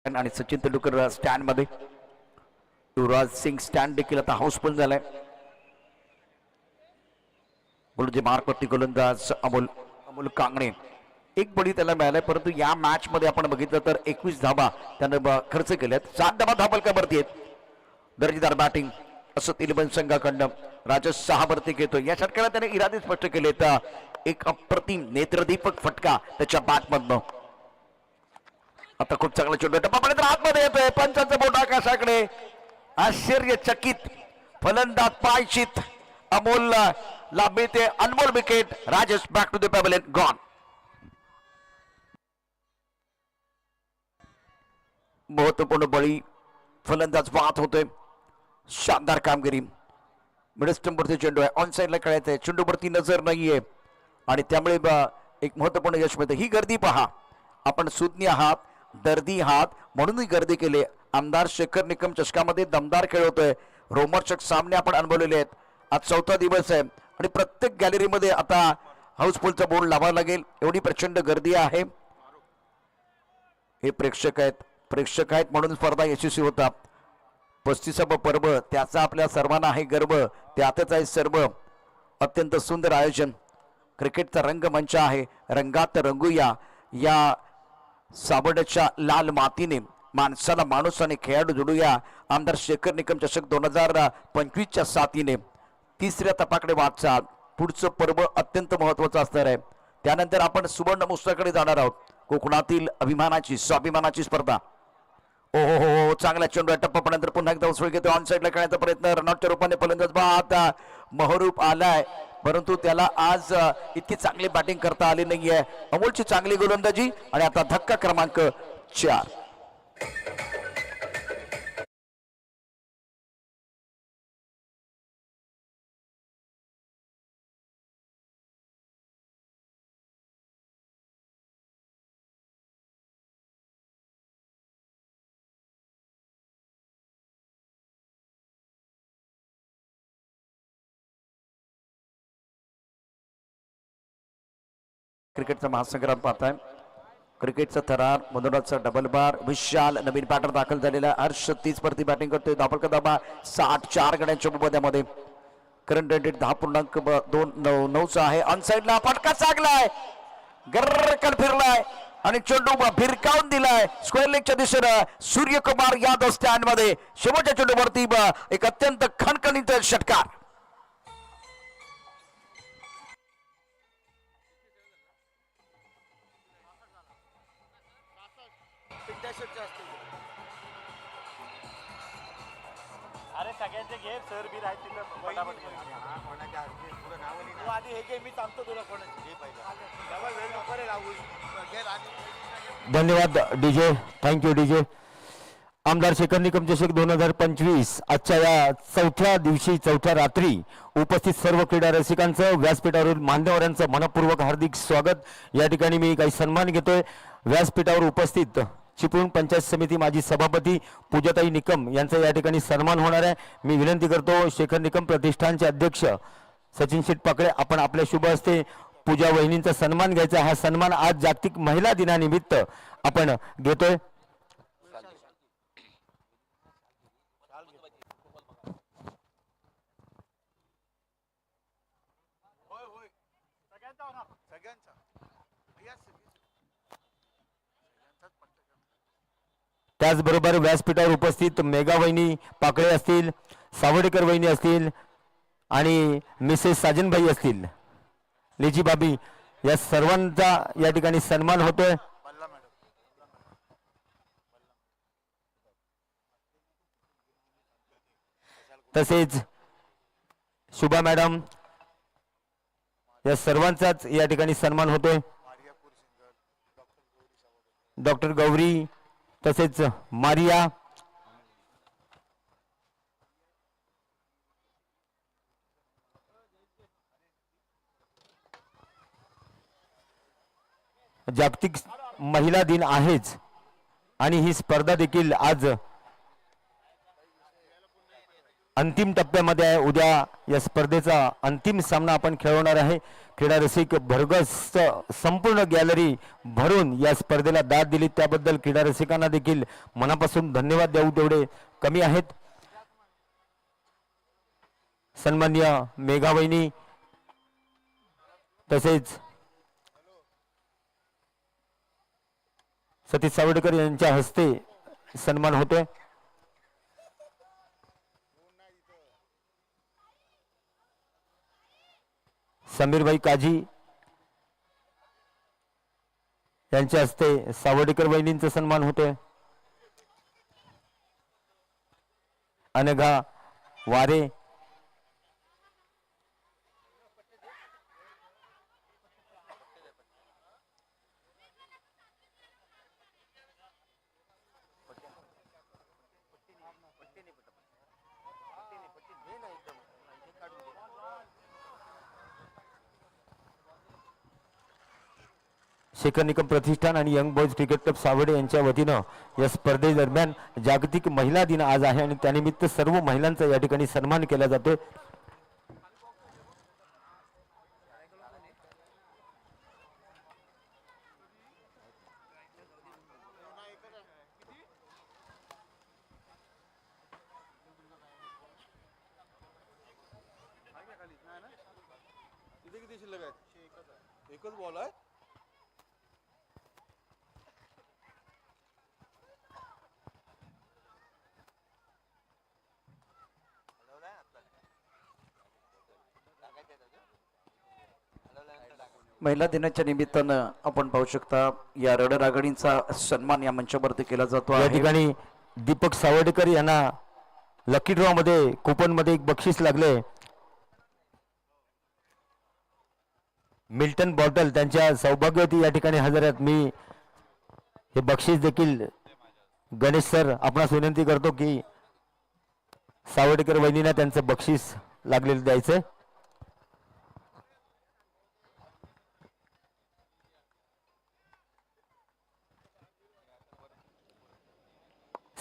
आणि सचिन तेंडुलकर स्टँड मध्ये, युवराज सिंग स्टँड देखील आता हाऊसफुल झालाय. जे मार्कवरती गोलंदाज अमोल कांगणे, एक बळी त्याला मिळालाय, परंतु या मॅच मध्ये आपण बघितलं तर 21 धाबा त्यानं खर्च केल्यात. 7 धाबा धाबलकावरती आहेत. दर्जेदार बॅटिंग असं इलेव्हन संघाकडनं राजस 6 वरती घेतो. या षटकाला त्याने इरादे स्पष्ट केले. तर एक अप्रतिम नेत्रदीपक फटका त्याच्या बॅटमधनं. आता खूप चांगला चेंडू टप्पा पर्यंत आतमध्ये येतोय. पंचांचा बोट आकाशाकडे. आश्चर्यचकित फलंदाज पायचित अमोल ला मिळते अनमोल wicket. Rajesh back to the pavilion, gone. महत्वपूर्ण बळी फलंदाज वाहत होतोय. शानदार कामगिरी. मिड स्टंपवरती चेंडू आहे, ऑन साईडला खेळायचं आहे, चेंडूवरती नजर नाहीये आणि त्यामुळे एक महत्वपूर्ण यश मिळतं. ही गर्दी पहा, आपण सुज्ञ आहात, दर्दी आहात म्हणूनही गर्दी केली. आमदार शेखर निकम चषकामध्ये दमदार खेळ होतोय. रोमहर्षक सामने आपण अनुभवलेले आहेत. आज 4था दिवस आहे आणि प्रत्येक गॅलरीमध्ये आता हाऊसफुलचा बोर्ड लावावा लागेल, एवढी प्रचंड गर्दी आहे. हे प्रेक्षक आहेत म्हणून स्पर्धा यशस्वी होतात. 35वं पर्व, त्याचा आपल्या सर्वांना आहे गर्व, त्यातच आहे सर्व. अत्यंत सुंदर आयोजन. क्रिकेटचा रंगमंच आहे, रंगात रंगूया. या सावडच्या लाल मातीने माणसाला माणूस आणि खेळाडू जोडूया. आमदार शेखर निकम चषक 2025च्या साथीने 3ऱ्या तपाकडे वाटचाल. पुढचं पर्व अत्यंत महत्वाचं असणार आहे. त्यानंतर आपण सुवर्ण महोत्सवाकडे जाणार आहोत. कोकणातील अभिमानाची, स्वाभिमानाची स्पर्धा. ओ हो हो, चांगला चेंडू टप्पापर्यंत पुन्हा एकदा उसळ घेतो. ऑन साईडला खेळण्याचा प्रयत्न, रनआउटच्या रूपाने फलंदाज बाद महरूप आलाय, परंतु त्याला आज इतकी चांगली बॅटिंग करता आली नाहीये. अमोलची चांगली गोलंदाजी आणि आता धक्का क्रमांक 4. क्रिकेटचा महासंग्राम पाहताय. क्रिकेटचा थरार, मनोरंजनचा डबल बार. विशाल नवीन बॅटर दाखल झालेला. हर्ष 30 वरती बॅटिंग करतोय. धावफलक दाबा 64 गड्यांच्या मध्ये. करंट रेट 10.299 आहे. ऑन साईडला फटका चांगलाय, गर्रकन फिरलाय आणि चेंडू भिरकावून दिलाय स्क्वेअर लेगच्या दिशेनं. सूर्यकुमार यादव स्टँड मध्ये शेवटच्या चेंडूवरती एक अत्यंत खणखणीत षटकार. अरे सगळ्यांचे घे सर बी राहत तिथं फटाफट आधी हे घे, मी सांगतो तुला कोणाची घे पहिला. वेळ नको रे राहू. धन्यवाद डीजे, थँक्यू डीजे. आमदार शेखर निकम चषक 2025 आजच्या या 4थ्या दिवशी, 4थ्या रात्री उपस्थित सर्व क्रीडा रसिकांचं, व्यासपीठावरील मान्यवरांचं मनपूर्वक हार्दिक स्वागत. या ठिकाणी मी काही सन्मान घेतोय. व्यासपीठावर उपस्थित चिपळूण पंचायत समिती माजी सभापती पूजाताई निकम यांचा या ठिकाणी सन्मान होणार आहे. मी विनंती करतो शेखर निकम प्रतिष्ठानचे अध्यक्ष सचिन शेठ पाकळे, आपण आपल्या शुभ हस्ते पूजा वहिनींचा सन्मान घ्यायचा. हा सन्मान आज जागतिक महिला दिनानिमित्त आपण घेतोय. त्याचबरोबर व्यासपीठावर उपस्थित मेगा वहिनी पाकळे असतील, सावडेकर वहिनी असतील आणि मिसेस साजनभाई असतील, लेजी बाबी, या सर्वांचा या ठिकाणी सन्मान होतोय. तसेच शुभा मॅडम, या सर्वांचाच या ठिकाणी सन्मान होतोय. डॉक्टर गौरी, तसेच मारिया, जागतिक महिला दिन आहेच आणि ही स्पर्धा देखील आज अंतिम टप्प्यामध्ये आहे. उद्या या स्पर्धेचा अंतिम सामना आपण खेळवणार आहे. क्रीडा रसिक भरघोस संपूर्ण गॅलरी भरून या स्पर्धेला दाद दिली त्याबद्दल क्रीडा रसिकांना देखील मनापासून धन्यवाद देऊ तेवढे कमी आहेत. सन्माननीय मेघावहिनी तसेच सतीश सावडेकर यांच्या हस्ते सन्मान होतोय. समीरभाई काजी यांच्या हस्ते सावडेकर वहिनींचा सन्मान होतोय. अनघा वारे शेखर निकम प्रतिष्ठान आणि young boys cricket club Sawade यांच्या वतीनं या स्पर्धेदरम्यान जागतिक महिला दिन आज आहे आणि त्यानिमित्त सर्व महिलांचा या ठिकाणी सन्मान केला जातोय. तिथे किती शिल्लक आहेत? एकच बॉल आहे. महिला दिनाच्या निमित्तानं आपण पाहू शकता या रणरागिणींचा सन्मान या मंचावरती केला जातो या आहे. ठिकाणी दीपक सावडेकर यांना लकी ड्रॉ मध्ये कुपन मध्ये एक बक्षीस लागले. मिल्टन बॉटल त्यांच्या सौभाग्यवती या ठिकाणी हजर आहेत. मी हे बक्षीस देखील गणेश सर आपणास विनंती करतो की सावडेकर वहिनींना त्यांचं बक्षीस लागलेलं द्यायचंय.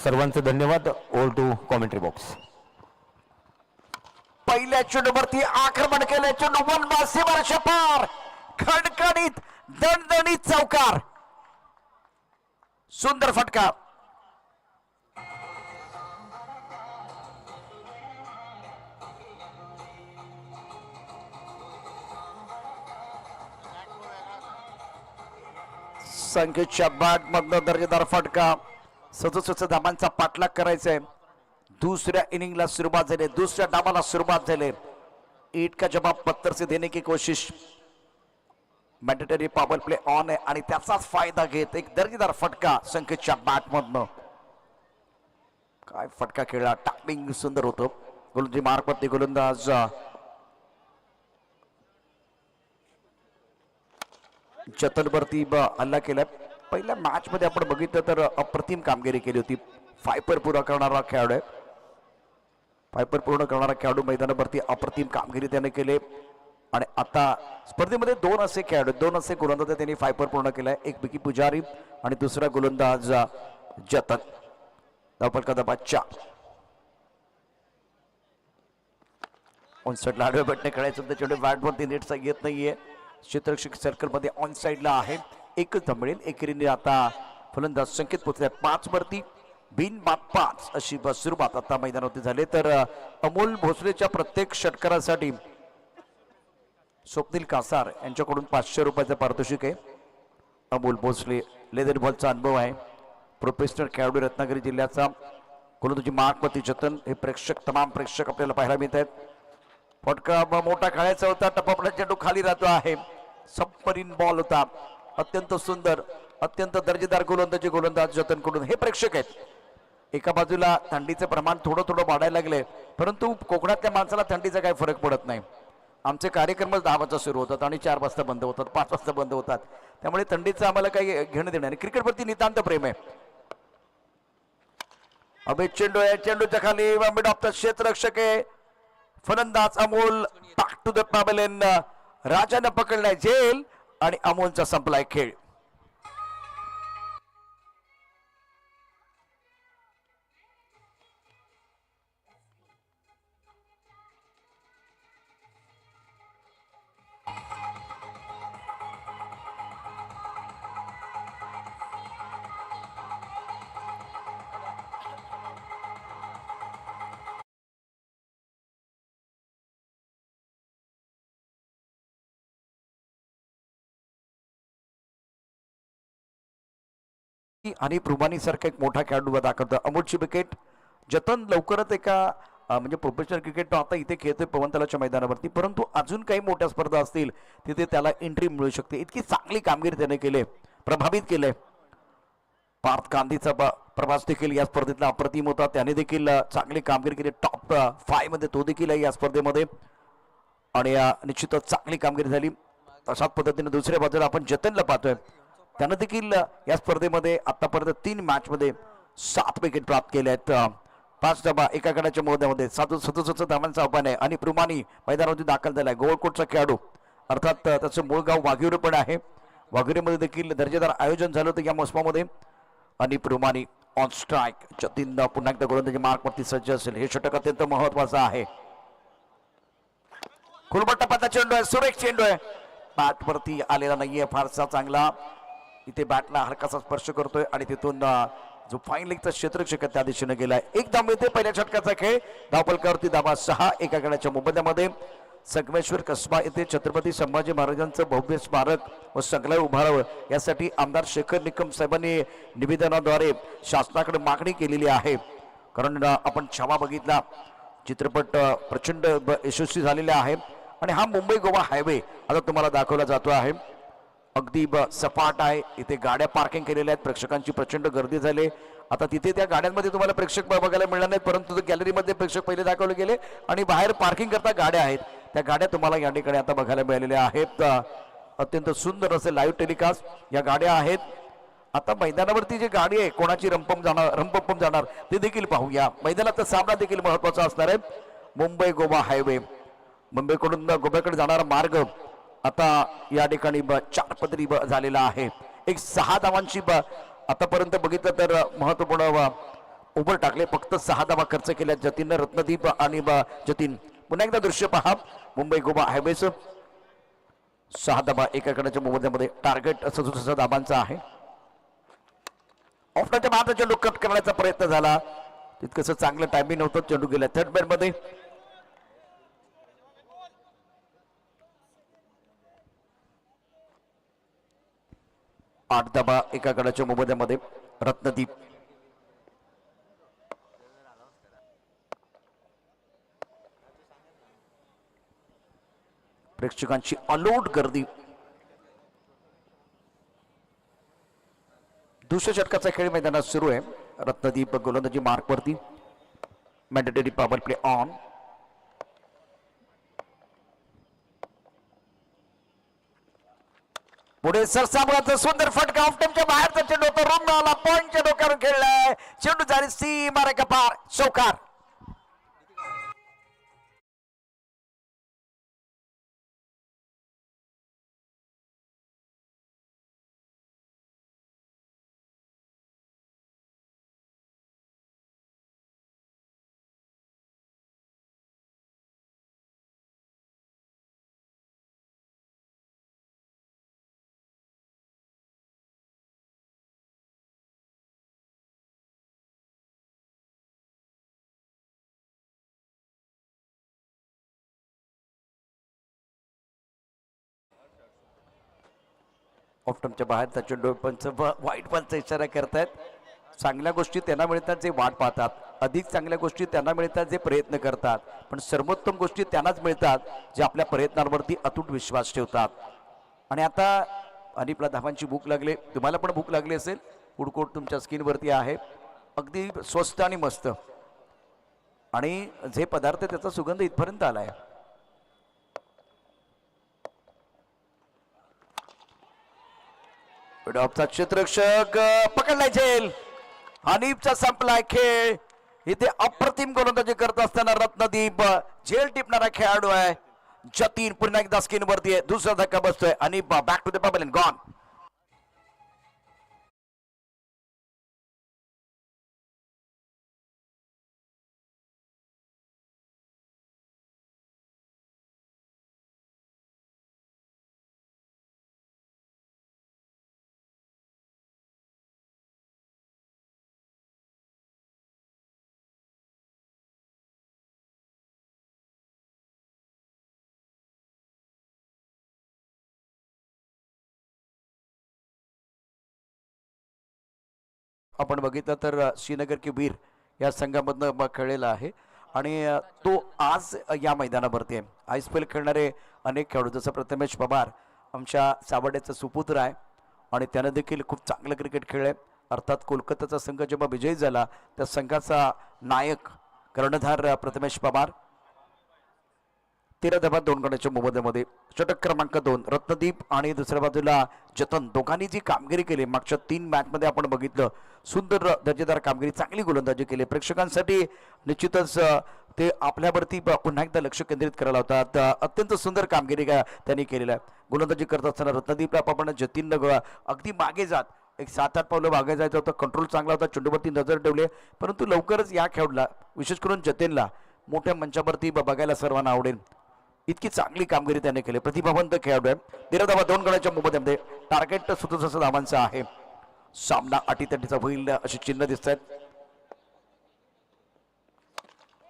सर्वांचे धन्यवाद. Over to commentary box. पहिल्या चेंडूवरती आक्रमण केले. चेंडू वनवासी वर्ष पार खणखणीत दणदणीत चौकार. सुंदर फटका. संकेतच्या बॅट मधनं दर्जेदार फटका. 67 धावांचा पाठलाग करायचा आहे. दूसऱ्या इनिंगला सुरुवात झाली. दूसऱ्या डावाला सुरुवात झाली. ईट का जवाब पत्थर से देने की कोशिश. मॅन्डेटरी पॉवर प्ले ऑन आहे आणि त्याचाच फायदा घेत एक दर्जेदार फटका संकेतच्या बॅट मधनं. काय फटका खेळला. टायमिंग सुंदर होतं. गोलंदाजी मार्कवरती गोलंदाज जतनवरती हल्ला केलाय. पहिल्या मॅच मध्ये आपण बघितलं तर अप्रतिम कामगिरी केली होती. फायपर पूर्ण करणारा खेळाडू आहे. फायपर पूर्ण करणारा खेळाडू मैदानावरती अप्रतिम कामगिरी त्याने केले आणि आता स्पर्धेमध्ये दोन असे खेळाडू दोन असे गोलंदाज त्यांनी फायपर पूर्ण केलाय. एक विकी पुजारी आणि दुसरा गोलंदाज जतन. धावफलका दबाच्या ऑन साईडला आडव्या बॅटने खेळायचं होतं. चेंडू बॅटवरती नेटचा येत नाहीये. क्षेत्ररक्षक सर्कल मध्ये ऑन साईडला आहे. एकच धाव मिळेल. एकेरीने आता फलंदाज संकेत पोचले 5 वरती. बिनबाद 5 अशी सुरुवात आता मैदानावरती झाली. तर अमोल भोसलेच्या प्रत्येक षटकारासाठी स्वप्नील कासार यांच्याकडून 500 रुपयाचं पारितोषिक आहे. अमोल भोसले लेदर बॉलचा अनुभव आहे. प्रोफेशनल खेळाडू रत्नागिरी जिल्ह्याचा. गोलंदाजी मार्कवरती जतन. हे प्रेक्षक तमाम प्रेक्षक आपल्याला पाहायला मिळत आहेत. फटका मोठा खेळायचा होता. टप्पा चेंडू खाली राहतो आहे. सबमरीन बॉल होता. अत्यंत सुंदर अत्यंत दर्जेदार गोलंदाज जतन कडून. हे प्रेक्षक आहेत. एका बाजूला थंडीचे प्रमाण थोडं थोडं वाढायला लागले परंतु कोकणातल्या माणसाला थंडीचा काही फरक पडत नाही. आमचे कार्यक्रम 10 वाजता सुरू होतात आणि 4 वाजता बंद होतात 5 वाजता बंद होतात. त्यामुळे थंडीचं आम्हाला काही घेणं देणं नाही. क्रिकेटवरती नितांत प्रेम आहे. अभय चेंडू आहे. चेंडूच्या खाली मिड ऑफ द क्षेत्ररक्षक आहे. फलंदाज Amol back to the pavilion. राजाने पकडलाय झेल आणि अमोलचा संपलाय खेळ. आणि प्रुमानी सारखा एक मोठा खेळाडू दाखवतो. अमोलची विकेट. जतन लवकरच एका म्हणजे प्रोफेशनल क्रिकेट आता इथे खेळतोय पवनतलाच्या मैदानावरती, परंतु अजून काही मोठ्या स्पर्धा असतील तिथे त्याला एंट्री मिळू शकते. इतकी चांगली कामगिरी त्याने केले, प्रभावित केले. पार्थ गांधीचा प्रवास देखील या स्पर्धेतला अप्रतिम होता. त्याने देखील चांगली कामगिरी केली. टॉप 5 मध्ये तो देखील आहे या स्पर्धेमध्ये आणि निश्चितच चांगली कामगिरी झाली. अशाच पद्धतीने दुसऱ्या बाजूला आपण जतनला पाहतोय. त्यानं देखील या स्पर्धेमध्ये आतापर्यंत 3 मॅच मध्ये 7 विकेट प्राप्त केले आहेत. 5 धावा एका गडाच्या मोहद्यामध्ये 67 धावांचा आव्हान आहे. आणि प्रुमानी मैदानावरती दाखल झालाय. गोवळकोटचा खेळाडू, अर्थात त्याचं मूळ गाव वाघिवरे पण आहे. वाघिवरेमध्ये देखील दर्जेदार आयोजन झालं होतं या मोसमामध्ये. आणि प्रुमानी ऑन स्ट्राईक. जतीन पुन्हा एकदा गोलंदाजी मार्कवरती सज्ज असेल. हे षटक अत्यंत महत्वाचं आहे. खुलबट्टापाचा चेंडू आहे, सुरेख चेंडू आहे. बॅटवरती आलेला नाहीये फारसा चांगला. इथे बॅटला हलकासा स्पर्श करतोय आणि तिथून जो फाईन लेगचा क्षेत्ररक्षक त्या दिशेने गेलाय. एक धाव मिळते पहिल्या षटकाचा खेळ. धावफलकावरती धावा 6 एका गडाच्या मोबदल्यामध्ये. संगमेश्वर कसबा येथे छत्रपती संभाजी महाराजांचं भव्य स्मारक व संग्रहालय उभारावं यासाठी आमदार शेखर निकम साहेबांनी निवेदनाद्वारे शासनाकडे मागणी केलेली आहे. कारण आपण छावा बघितला, चित्रपट प्रचंड यशस्वी झालेला आहे. आणि हा मुंबई गोवा हायवे आता तुम्हाला दाखवला जातो आहे. अगदी सपाट आहे. इथे गाड्या पार्किंग केलेल्या आहेत. प्रेक्षकांची प्रचंड गर्दी झाली. आता तिथे त्या गाड्यांमध्ये तुम्हाला प्रेक्षक बघायला मिळणार नाहीत, परंतु गॅलरीमध्ये प्रेक्षक पहिले दाखवले गेले आणि बाहेर पार्किंग करता गाड्या आहेत. त्या गाड्या तुम्हाला या ठिकाणी आता बघायला मिळालेल्या आहेत. अत्यंत सुंदर असे लाईव्ह टेलिकास्ट या गाड्या आहेत. आता मैदानावरती जी गाडी आहे कोणाची रंपम जाणार ते देखील पाहूया. मैदानाचा सामना देखील महत्वाचा असणार आहे. मुंबई गोवा हायवे, मुंबईकडून गोव्याकडे जाणारा मार्ग आता या ठिकाणी 4 पदरी झालेला आहे. एक 6 धावांची आतापर्यंत बघितलं तर महत्वपूर्ण ओव्हर टाकले. फक्त 6 धावा खर्च केल्या जतीन रत्नदीप आणि जतीन. पुन्हा एकदा दृश्य पहा. मुंबई गोवा हायवेच 6 धावा एका गडाच्या मोबदल्यामध्ये. टार्गेट 67 धावांचा आहे. ऑफच्या बाद चेंडू कट करण्याचा प्रयत्न झाला. तितकंसं चांगलं टायमिंग नव्हतं. चेंडू गेला थर्ड मॅन मध्ये. आठ धावा एका गडाच्या मोबदल्यामध्ये. रत्नदीप प्रेक्षकांची अलोट गर्दी. दुसऱ्या षटकाचा खेळ मैदानात सुरू आहे. रत्नदीप गोलंदाजी मार्कवरती. Mandatory power play on. पुढे सरसामुळाचा सुंदर फटका. ऑफ टाइमच्या बाहेरचा चेंडू होता. रुमनाला पॉइंटच्या डोक्यावर खेळलाय. चेंडू झाली सीमा रेखा पार. चौकार. ऑफ्टमच्या बाहेरचा चेंडू पंच वाईट बॉलचा इशारा करतायत. चांगल्या गोष्टी त्यांना मिळतात जे वाट पाहतात. अधिक चांगल्या गोष्टी त्यांना मिळतात जे प्रयत्न करतात. पण सर्वोत्तम गोष्टी त्यांनाच मिळतात जे आपल्या प्रयत्नांवरती अतूट विश्वास ठेवतात. आणि आता अनिपला धावांची भूक लागली. तुम्हाला पण भूक लागली असेल. फूड कोर्ट तुमच्या स्क्रीनवरती आहे. अगदी स्वस्त आणि मस्त. आणि जे पदार्थ त्याचा सुगंध इथपर्यंत आलाय. डॉपचा क्षेत्ररक्षक पकडलाय झेल. हनीफचा संपलाय खेळ. इथे अप्रतिम गोलंदाजी करत असताना रत्नदीप झेल टिपणारा खेळाडू आहे. जतीन पुन्हा एकदा स्क्रीन वरती आहे. दुसरा धक्का बसतोय. आणि back to the bubble and gone. आपण बघितलं तर श्रीनगर की वीर या संघामधनं खेळलेला आहे आणि तो आज या मैदानावरती आहे. ISPL खेळणारे अनेक खेळाडू जसं प्रथमेश पवार आमच्या सावड्याचा सुपुत्र आहे आणि त्यानं देखील खूप चांगलं क्रिकेट खेळले. अर्थात कोलकाताचा संघ जेव्हा विजयी झाला त्या संघाचा नायक कर्णधार प्रथमेश पवार 13 धावा 2 गड्याच्या मोबदल्यामध्ये. षटक क्रमांक 2 रत्नदीप आणि दुसऱ्या बाजूला जतन दोघांनी जी कामगिरी केली मागच्या 3 मॅचमध्ये आपण बघितलं सुंदर दर्जेदार कामगिरी चांगली गोलंदाजी केली. प्रेक्षकांसाठी निश्चितच ते आपल्यावरती पुन्हा एकदा लक्ष केंद्रित करायला होतात. अत्यंत सुंदर कामगिरी त्यांनी केलेलं आहे. गोलंदाजी करत असताना रत्नदीपला आपण जतीन अगदी मागे जात एक 7-8 पावलं मागे जायचं होतं. कंट्रोल चांगला होता, चेंडूवरती नजर ठेवले परंतु लवकरच या खेळाडूला विशेष करून जतीनला मोठ्या मंचावरती बघायला सर्वांना आवडेल इतकी चांगली कामगिरी त्याने केली. प्रतिभावंत खेळाडू आहे. 13 धावा 2 गड्याच्या मोबदल्यामध्ये टार्गेट 67 धावांचं आहे. सामना अटीतटीचा होईल अशी चिन्ह दिसत आहेत.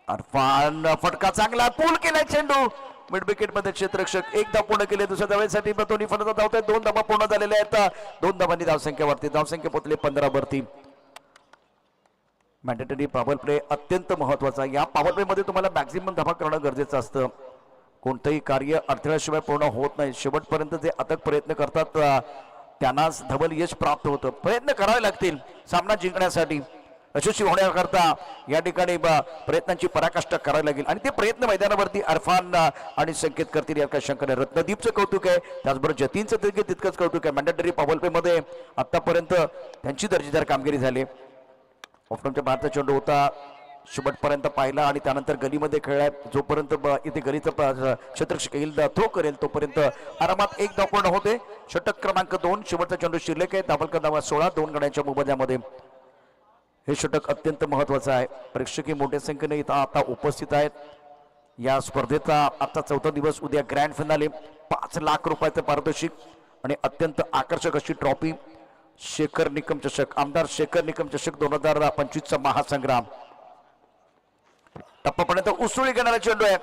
अरफान फटका चांगला पूल केलाय चेंडू मिड विकेट मध्ये क्षेत्ररक्षक 1 धाव पूर्ण केले. दुसऱ्या धावेसाठी दोन्ही फलंदाज धावतात. 2 धावा पूर्ण झालेल्या आहेत. 2 धावांनी धावसंख्या पोहोचले 15 वरती. मॅन्डेटरी पॉवर प्ले अत्यंत महत्वाचा. या पॉवर प्ले मध्ये तुम्हाला मॅक्झिमम धावा करणं गरजेचं असतं. कोणतंही कार्य अडथळ्याशिवाय पूर्ण होत नाही. शेवटपर्यंत जे अथक प्रयत्न करतात त्यांनाच धवल यश प्राप्त होतं. प्रयत्न करावे लागतील सामना जिंकण्यासाठी. यशस्वी होण्याकरता या ठिकाणी प्रयत्नांची पराकाष्ठा करावी लागेल आणि ते प्रयत्न मैदानावरती अरफान आणि संकेत करतील यात काही शंका नाही. रत्नदीपचं कौतुक आहे त्याचबरोबर जतीनचं देखील तितकंच कौतुक आहे. मॅन्डेटरी पॉवर प्ले मध्ये आतापर्यंत त्यांची दर्जेदार कामगिरी झाली. ऑफनच्या भारताचा चेंडू होता शेवटपर्यंत पाहिला आणि त्यानंतर गलीमध्ये खेळलाय. जोपर्यंत इथे गलीचं क्षेत्ररक्षक येईल थ्रो करेल तोपर्यंत आरामात 1 धाव पूर्ण होते. षटक क्रमांक 2 शेवटचा चेंडू शिल्लक आहे. धावलकर धावा 16 2 गड्यांच्या मोबदल्यामध्ये. हे षटक अत्यंत महत्वाचं आहे. प्रेक्षकीय मोठ्या संख्येने इथं आता उपस्थित आहेत. या स्पर्धेचा आजचा 4था दिवस. उद्या ग्रँड फिनाले 5 लाख रुपयाचं पारितोषिक आणि अत्यंत आकर्षक अशी ट्रॉफी शेखर निकम चषक आमदार शेखर निकम चषक 2025चा महासंग्राम. टप्पापर्यंत उसळी घेणारा चेंडू आहे.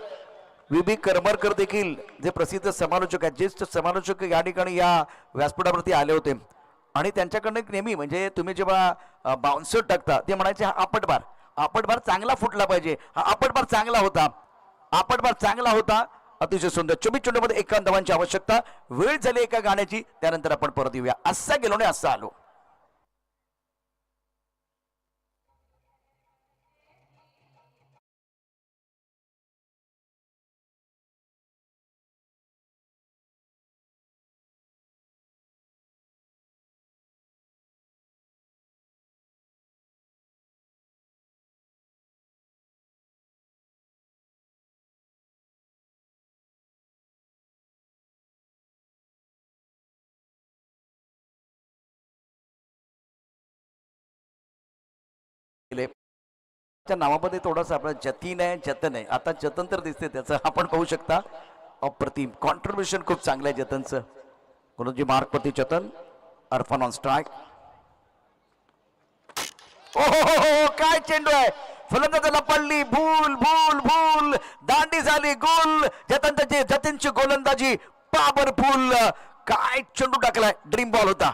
VB करमरकर देखील जे प्रसिद्ध समालोचक आहेत ज्येष्ठ समालोचक या ठिकाणी या व्यासपीठावरती आले होते आणि त्यांच्याकडनं एक नेहमी म्हणजे तुम्ही जेव्हा बाउन्सर टाकता ते म्हणायचे हा आपटबार चांगला फुटला पाहिजे. हा आपटबार चांगला होता. अतिशय सुंदर 24 चेंडूमध्ये 51 धावांची आवश्यकता. वेळ झाली एका गाण्याची त्यानंतर आपण परत येऊया. असा गेलो नाही असा आलो. नावामध्ये थोडासा आपला जतीन आहे जतन आहे. आता जतन तर दिसते त्याचं आपण पाहू शकता. अप्रतिम कॉन्ट्रीब्युशन खूप चांगलं आहे जतनचं. गुरुजी मार्क प्रति जतन. Irfan on strike. ओहो काय चेंडू आहे. फलंदाजाला पडली भूल दांडी झाली गोल. जतीनची गोलंदाजी पॉवरफुल. काय चेंडू टाकलाय. ड्रीम बॉल होता.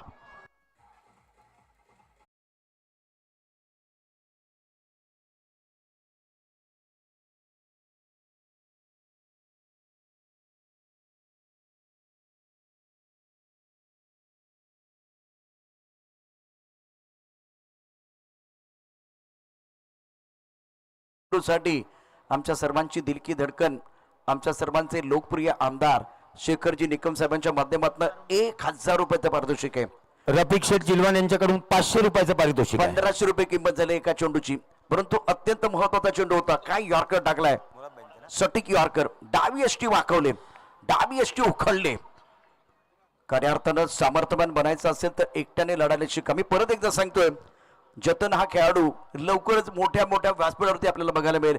साठी आमच्या सर्वांची दिलकी धडकन आमच्या सर्वांचे लोकप्रिय आमदार शेखरजी निकम साहेबांच्या माध्यमातून 1000 रुपयाचं पारितोषिक आहे. रफिक शेठ जिलवान यांच्याकडून 500 रुपयाचं पारितोषिक आहे. 1500 रुपये किंमत झाली एका चेंडूची. परंतु अत्यंत महत्वाचा चेंडू होता. काय यॉर्कर टाकलाय. सटीक यॉर्कर. डावी यष्टी वाकवले. डावी यष्टी उखळले. खऱ्या अर्थानं सामर्थ्यवान बनायचं असेल तर एकट्याने लढायला शिका. मी परत एकदा सांगतोय जतन हा खेळाडू लवकरच मोठ्या व्यासपीठावरती आपल्याला बघायला मिळेल.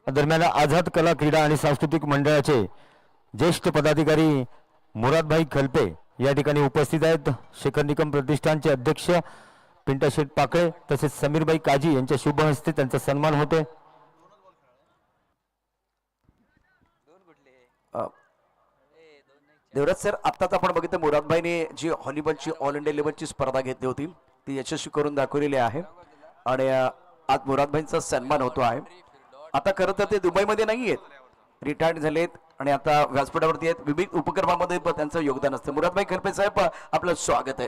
दरम्यान आझाद कला क्रीडा आणि सांस्कृतिक मंडळाचे ज्येष्ठ पदाधिकारी मुरादभाई खलपे या ठिकाणी उपस्थित आहेत. शेखर निकम प्रतिष्ठानचे अध्यक्ष पिंटा शेठ पाकळे तसेच समीरबाई काजी यांच्या शुभ हस्ते त्यांचा सन्मान होते. देवराज सर आत्ताच आपण बघितलं मुरादभाईने जी व्हॉलीबॉलची ऑल इंडिया लेवलची स्पर्धा घेतली होती ती यशस्वी करून दाखवलेली आहे आणि आज मुरादभाईंचा सन्मान होतो आहे. आता खरं तर ते दुबईमध्ये नाही आहेत, रिटायर्ड झालेत आणि आता व्यासपीठावरती आहेत. विविध उपक्रमामध्ये त्यांचं योगदान असतं. मुरादभाई खरपे साहेब, आपलं स्वागत आहे.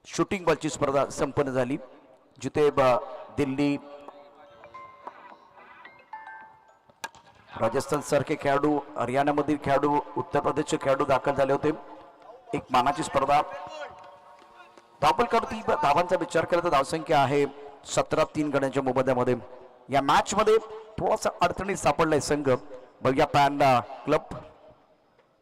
शूटिंग बॉलची स्पर्धा संपन्न झाली, जिथे दिल्ली, राजस्थान सारखे खेळाडू, हरियाणामधील खेळाडू, उत्तर प्रदेशचे खेळाडू दाखल झाले होते. एक मानाची स्पर्धा. धावपलकावरती धावांचा विचार केला तर धावसंख्या आहे 17-3 गड्यांच्या मोबदल्यामध्ये. या मॅच मध्ये थोडासा अडचणीत सापडलाय संघ भव्या पॅन क्लब.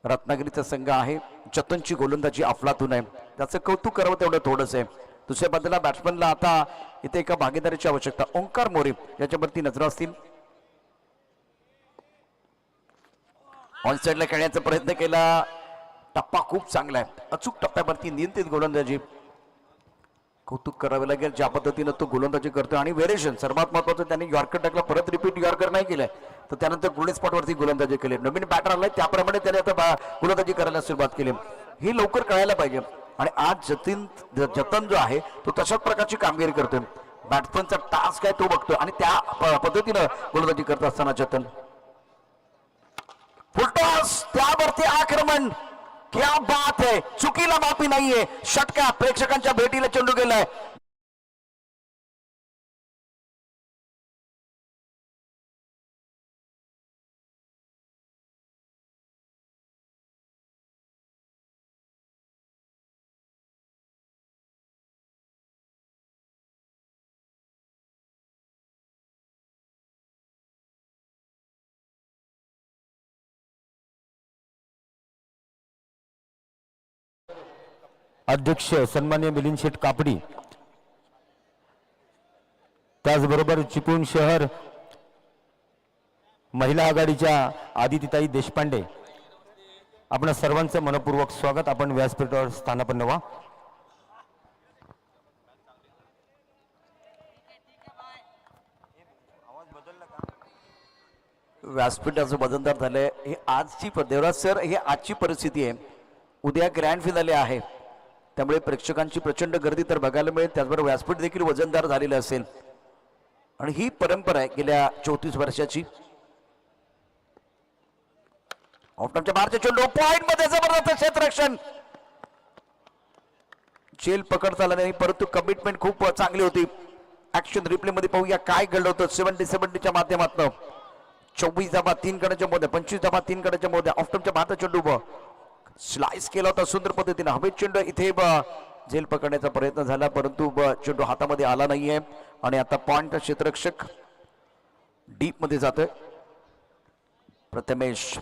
रत्नागिरीचा संघ आहे. जतनची गोलंदाजी अफलातून आहे, त्याचं कौतुक करावं तेवढं थोडंच आहे. दुसऱ्या बाजूला बॅट्समनला आता इथे एका भागीदारीची आवश्यकता. ओंकार मोरे याच्यावरती नजर असतील. ऑन साईडला खेळण्याचा प्रयत्न केला, टप्पा खूप चांगला आहे, अचूक टप्प्यावरती नियंत्रित गोलंदाजी. कौतुक करावे लागेल ज्या पद्धतीनं तो गोलंदाजी करतो. आणि व्हेरिएशन सर्वात महत्वाचं, त्यांनी यॉर्कर टाकला, परत रिपीट यॉर्कर नाही केलंय, तर त्यानंतर गोल्डन स्पॉटवरती गोलंदाजी केली. नवीन बॅटर आलाय त्याप्रमाणे त्याने आता गोलंदाजी करायला सुरुवात केली. ही लवकर कळायला पाहिजे. आणि आज जतन जो आहे तो तशाच प्रकारची कामगिरी करतोय. बॅट्समनचा टास्क आहे तो बघतोय आणि त्या पद्धतीनं गोलंदाजी करत असताना जतन फुलटॉस, त्यावरती आक्रमण. क्या बात है, चुकीला माफी नाहीये. षटका, प्रेक्षकांच्या भेटीला चेंडू गेलाय. अध्यक्ष सन्मान्य मिलिंद शेठ कापडी, त्याचबरोबर चिपळूण शहर महिला आघाडीच्या आदितीताई देशपांडे, आपण सर्वांचं मनपूर्वक स्वागत. आपण व्यासपीठावर स्थानापन्न व्हा. व्यासपीठाचं बदलदार झालंय. हे आजची देवराज सर, हे आजची परिस्थिती आहे. उद्या ग्रँड फिनाले आहे, त्यामुळे प्रेक्षकांची प्रचंड गर्दी तर बघायला मिळेल. त्याचबरोबर व्यासपीठ देखील वजनदार झालेलं असेल आणि ही परंपरा आहे गेल्या 34 वर्षाची. ऑफटाईमच्या बाहेरच्या चेंडू पॉइंट मध्ये जबरदस्त क्षेत्ररक्षण. झेल पकडता आला नाही, परंतु कमिटमेंट खूप चांगली होती. ऍक्शन रिप्ले मध्ये पाहूया काय घडलं होतं. 70-70 माध्यमातून 24-3 गड्यांच्या मध्ये, 25-3 गड्यांच्या मध्ये ऑफटाईमच्या बाहेरचा चेंडू स्लाइस केला होता सुंदर पद्धतीने. हवेत चेंडू इथे झेल पकडण्याचा प्रयत्न झाला, परंतु चेंडू हातामध्ये आला नाहीये. आणि आता पॉइंट क्षेत्ररक्षक डीप मध्ये जातोय. प्रथमेश,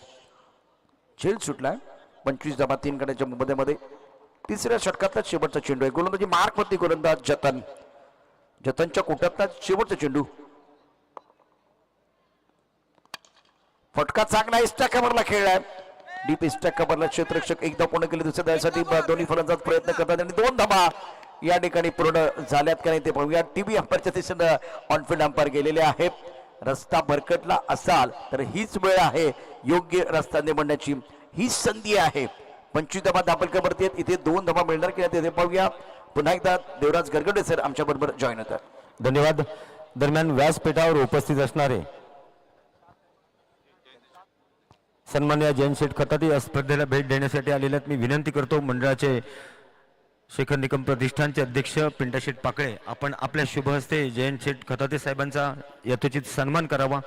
झेल सुटलाय. 25-3 गड्यांच्या मध्ये तिसऱ्या षटकातला शेवटचा चेंडू आहे. गोलंदाजी मार्क वरती गोलंदाज जतन. जतनच्या कोट्यातला शेवटचा चेंडू. फटका चांगला इस्टा कव्हरला खेळलाय. डीप इस्टा कव्हरला क्षेत्ररक्षक एकदा पूर्ण केले. दुसऱ्या धावासाठी दोन्ही फलंदाज प्रयत्न करतात आणि 2 धावा या ठिकाणी पूर्ण झाल्यात का नाही ते पाहूया. टीव्ही अंपायरच्या दिशेनं ऑनफिल्ड अंपायर गेलेले आहेत. रस्ता भरकटला असाल तर हीच वेळ आहे योग्य रस्ता निवडण्याची, ही संधी आहे. 25 धावा दापलकरवरती आहेत. इथे 2 धावा मिळणार की नाही ते पाहूया. पुन्हा एकदा देवराज गरगडे सर आमच्या बरोबर जॉईन होतात. धन्यवाद. दरम्यान व्यासपीठावर उपस्थित असणारे सन्मान्य जयंत शेठ खताते या स्पर्धेला भेट देण्यासाठी आलेल्या मी विनंती करतो, मंडळाचे शेखर निकम प्रतिष्ठानचे अध्यक्ष पिंटा शेठ पाकळे, आपण आपल्या शुभ हस्ते जयंत शेठ खताते साहेबांचा यथोचित सन्मान करावा.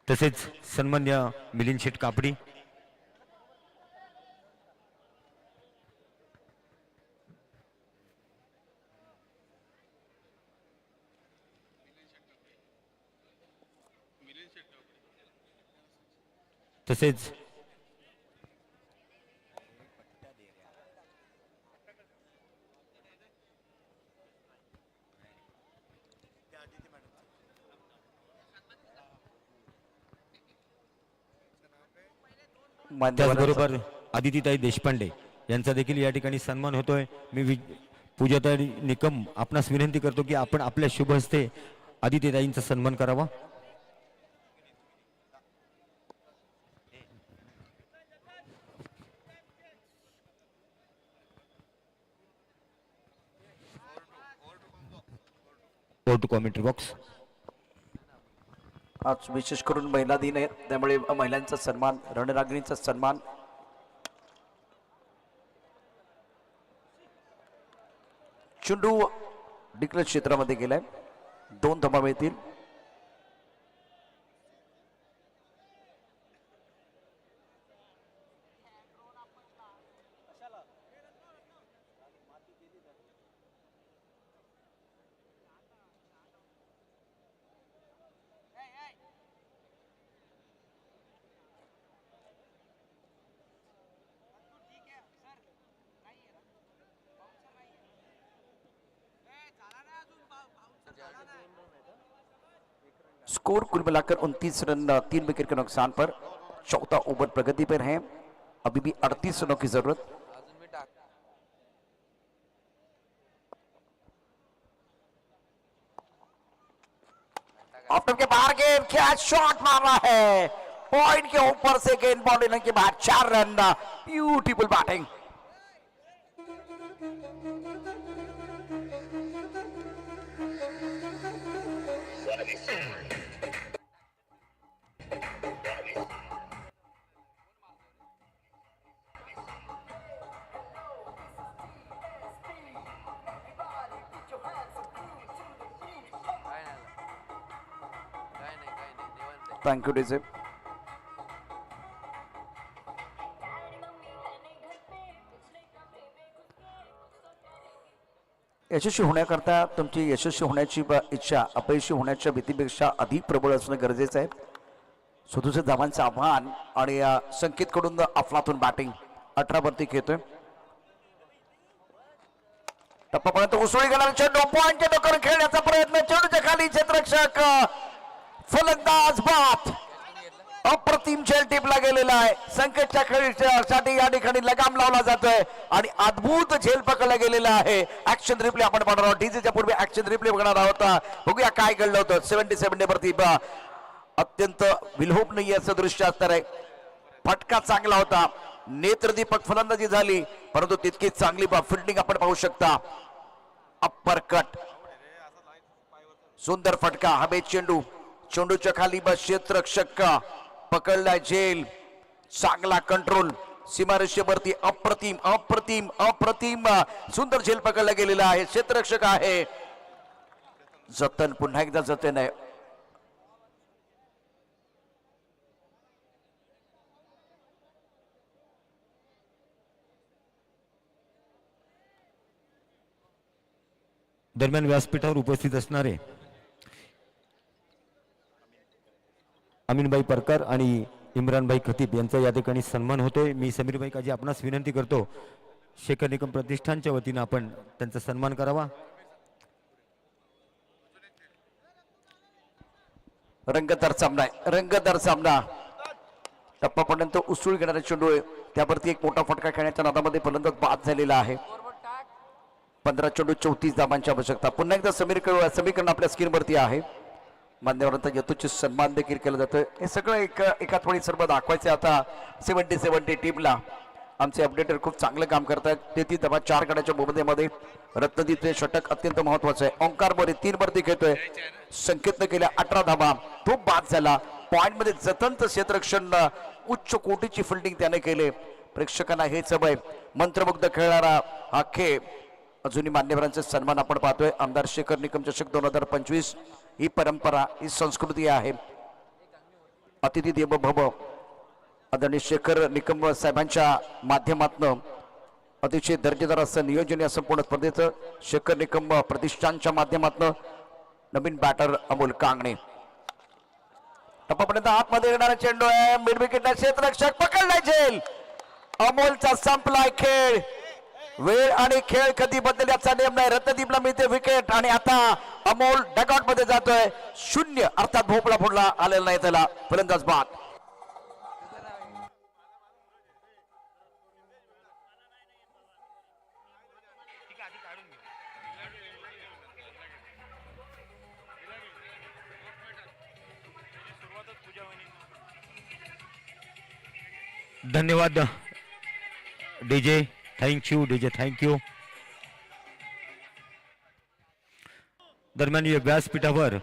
तसेच सन्मान्य मिलिंद शेठ कापडी, तसेच मान्यवरांचा त्याचबरोबर आदितीताई देशपांडे यांचा देखील या ठिकाणी सन्मान होतोय. मी पूजाताई निकम आपणास विनंती करतो की आपण आपल्या शुभ हस्ते आदितीताईंचा सन्मान करावा. To commentary box. आज विशेष करून महिला दिन आहे, त्यामुळे महिलांचा सन्मान, रणरागिणीचा सन्मान. चेंडू डिक्लेअर क्षेत्रामध्ये गेलाय. 2 धावा मिळतील. स्कोर कुल मिलाकर 29 रन, 3 विकेट के नुकसान पर. 14 ओवर प्रगति पर हैं. अभी भी 38 रनों की जरूरत. ऑफ के बाहर गेंद, क्या शॉट मारा है. पॉइंट के ऊपर से गेंद बाउंड्री के बाद 4 run. Beautiful batting. Thank you DJ. यशस्वी होण्याकरता तुमची यशस्वी होण्याची इच्छा अपयशी होण्याच्या भीतीपेक्षा अधिक प्रबळ असणं गरजेचं आहे. 37 धावांचं आव्हान आणि संकेतकडून अफलातून बॅटिंग. 18 वरती खेळतोय. टप्पापर्यंत उसळी घेणार चेंडू पॉइंट करून खेळण्याचा प्रयत्न. चेंडूच्या खाली क्षेत्ररक्षक फलंदाज बाद. अप्रतिम झेल टिपला गेलेला आहे. संकेतच्या खेळीसाठी या ठिकाणी लगाम लावला जातोय आणि अद्भुत झेल पकडला गेलेला आहे. ऍक्शन रिप्ले आपण पाहणार आहोत. डीजेच्या पूर्वी ऍक्शन रिप्ले बघणार आहोत. बघूया काय घडलं होतं. 77 वरती अत्यंत विलोभनीय असं दृश्य असणार आहे. फटका चांगला होता. नेत्रदीपक फलंदाजी झाली, परंतु तितकीच चांगली फिल्डिंग आपण पाहू शकता. अप्परकट, सुंदर फटका, हवेत चेंडू, चेंडूच्या खाली क्षेत्ररक्षक पकडला झेल. चांगला कंट्रोल सीमारेषेवरती. अप्रतिम अप्रतिम अप्रतिम सुंदर झेल पकडला गेलेला आहे. क्षेत्ररक्षक आहे. जतन, पुन्हा एकदा जतन आहे. दरम्यान व्यासपीठावर उपस्थित असणारे अमीनभाई परकर आणि इम्रानभाई खतीब यांचा या ठिकाणी सन्मान होतोय. मी समीरभाई काजी आपणास विनंती करतो, शेखर निकम प्रतिष्ठानच्या वतीनं आपण त्यांचा सन्मान करावा. रंगतदार सामना आहे. रंगतदार सामना. टप्पापर्यंत उसळी घेणारा चेंडू आहे, त्यावरती एक मोठा फटका खेळण्याच्या नादामध्ये फलंदाज बाद झालेला आहे. 15 चेंडू 34 धावांची आवश्यकता. पुन्हा एकदा समीकरण आपल्या स्क्रीनवरती आहे. मान्यवरांचा यथोचित सन्मान देखील केला जातोय. हे सगळं एकाच वेळी सर्व दाखवायचे. आता 70 टीमला आमचे अपडेटर खूप चांगलं काम करतात. 33 धावा 4 गड्याच्या बहुमतामध्ये. रत्नदीपचे षटक अत्यंत महत्वाचं आहे. ओंकार मोरे 3 वरती खेळतोय. संकेतनं केल्या 18 धावा, तो बाद झाला. पॉइंट मध्ये जतनचं क्षेत्ररक्षण, उच्च कोटीची फिल्डिंग त्याने केले. प्रेक्षकांना हेच हवंय. मंत्रमुग्ध खेळणारा हा खेळ. अजूनही मान्यवरांचे सन्मान आपण पाहतोय. आमदार शेखर निकम चषक 2025 ही परंपरा, ही संस्कृती आहे. अतिथी देवो भव आदरणीय शेखर निकम साहेबांच्या माध्यमातून अतिशय दर्जेदार असं नियोजन या संपूर्ण स्पर्धेचं. शेखर निकम प्रतिष्ठानच्या माध्यमातून नवीन बॅटर अमोल कांगणे. टप्पापर्यंत आतमध्ये येणारा चेंडू आहे. मिड विकेटला क्षेत्ररक्षक पकडलाय झेल. अमोलचा संपलाय खेळ. वेळ आणि खेळ कधी बदलेल याचा नियम नाही. रत्नदीपला मिळते विकेट आणि आता अमोल डगआउट मध्ये जातोय. 0 अर्थात भोपळा फोडला आलेला नाही त्याला. फलंदाज बाद. धन्यवाद डीजे. Thank you DJ, thank you. दरम्यान या व्यासपीठावर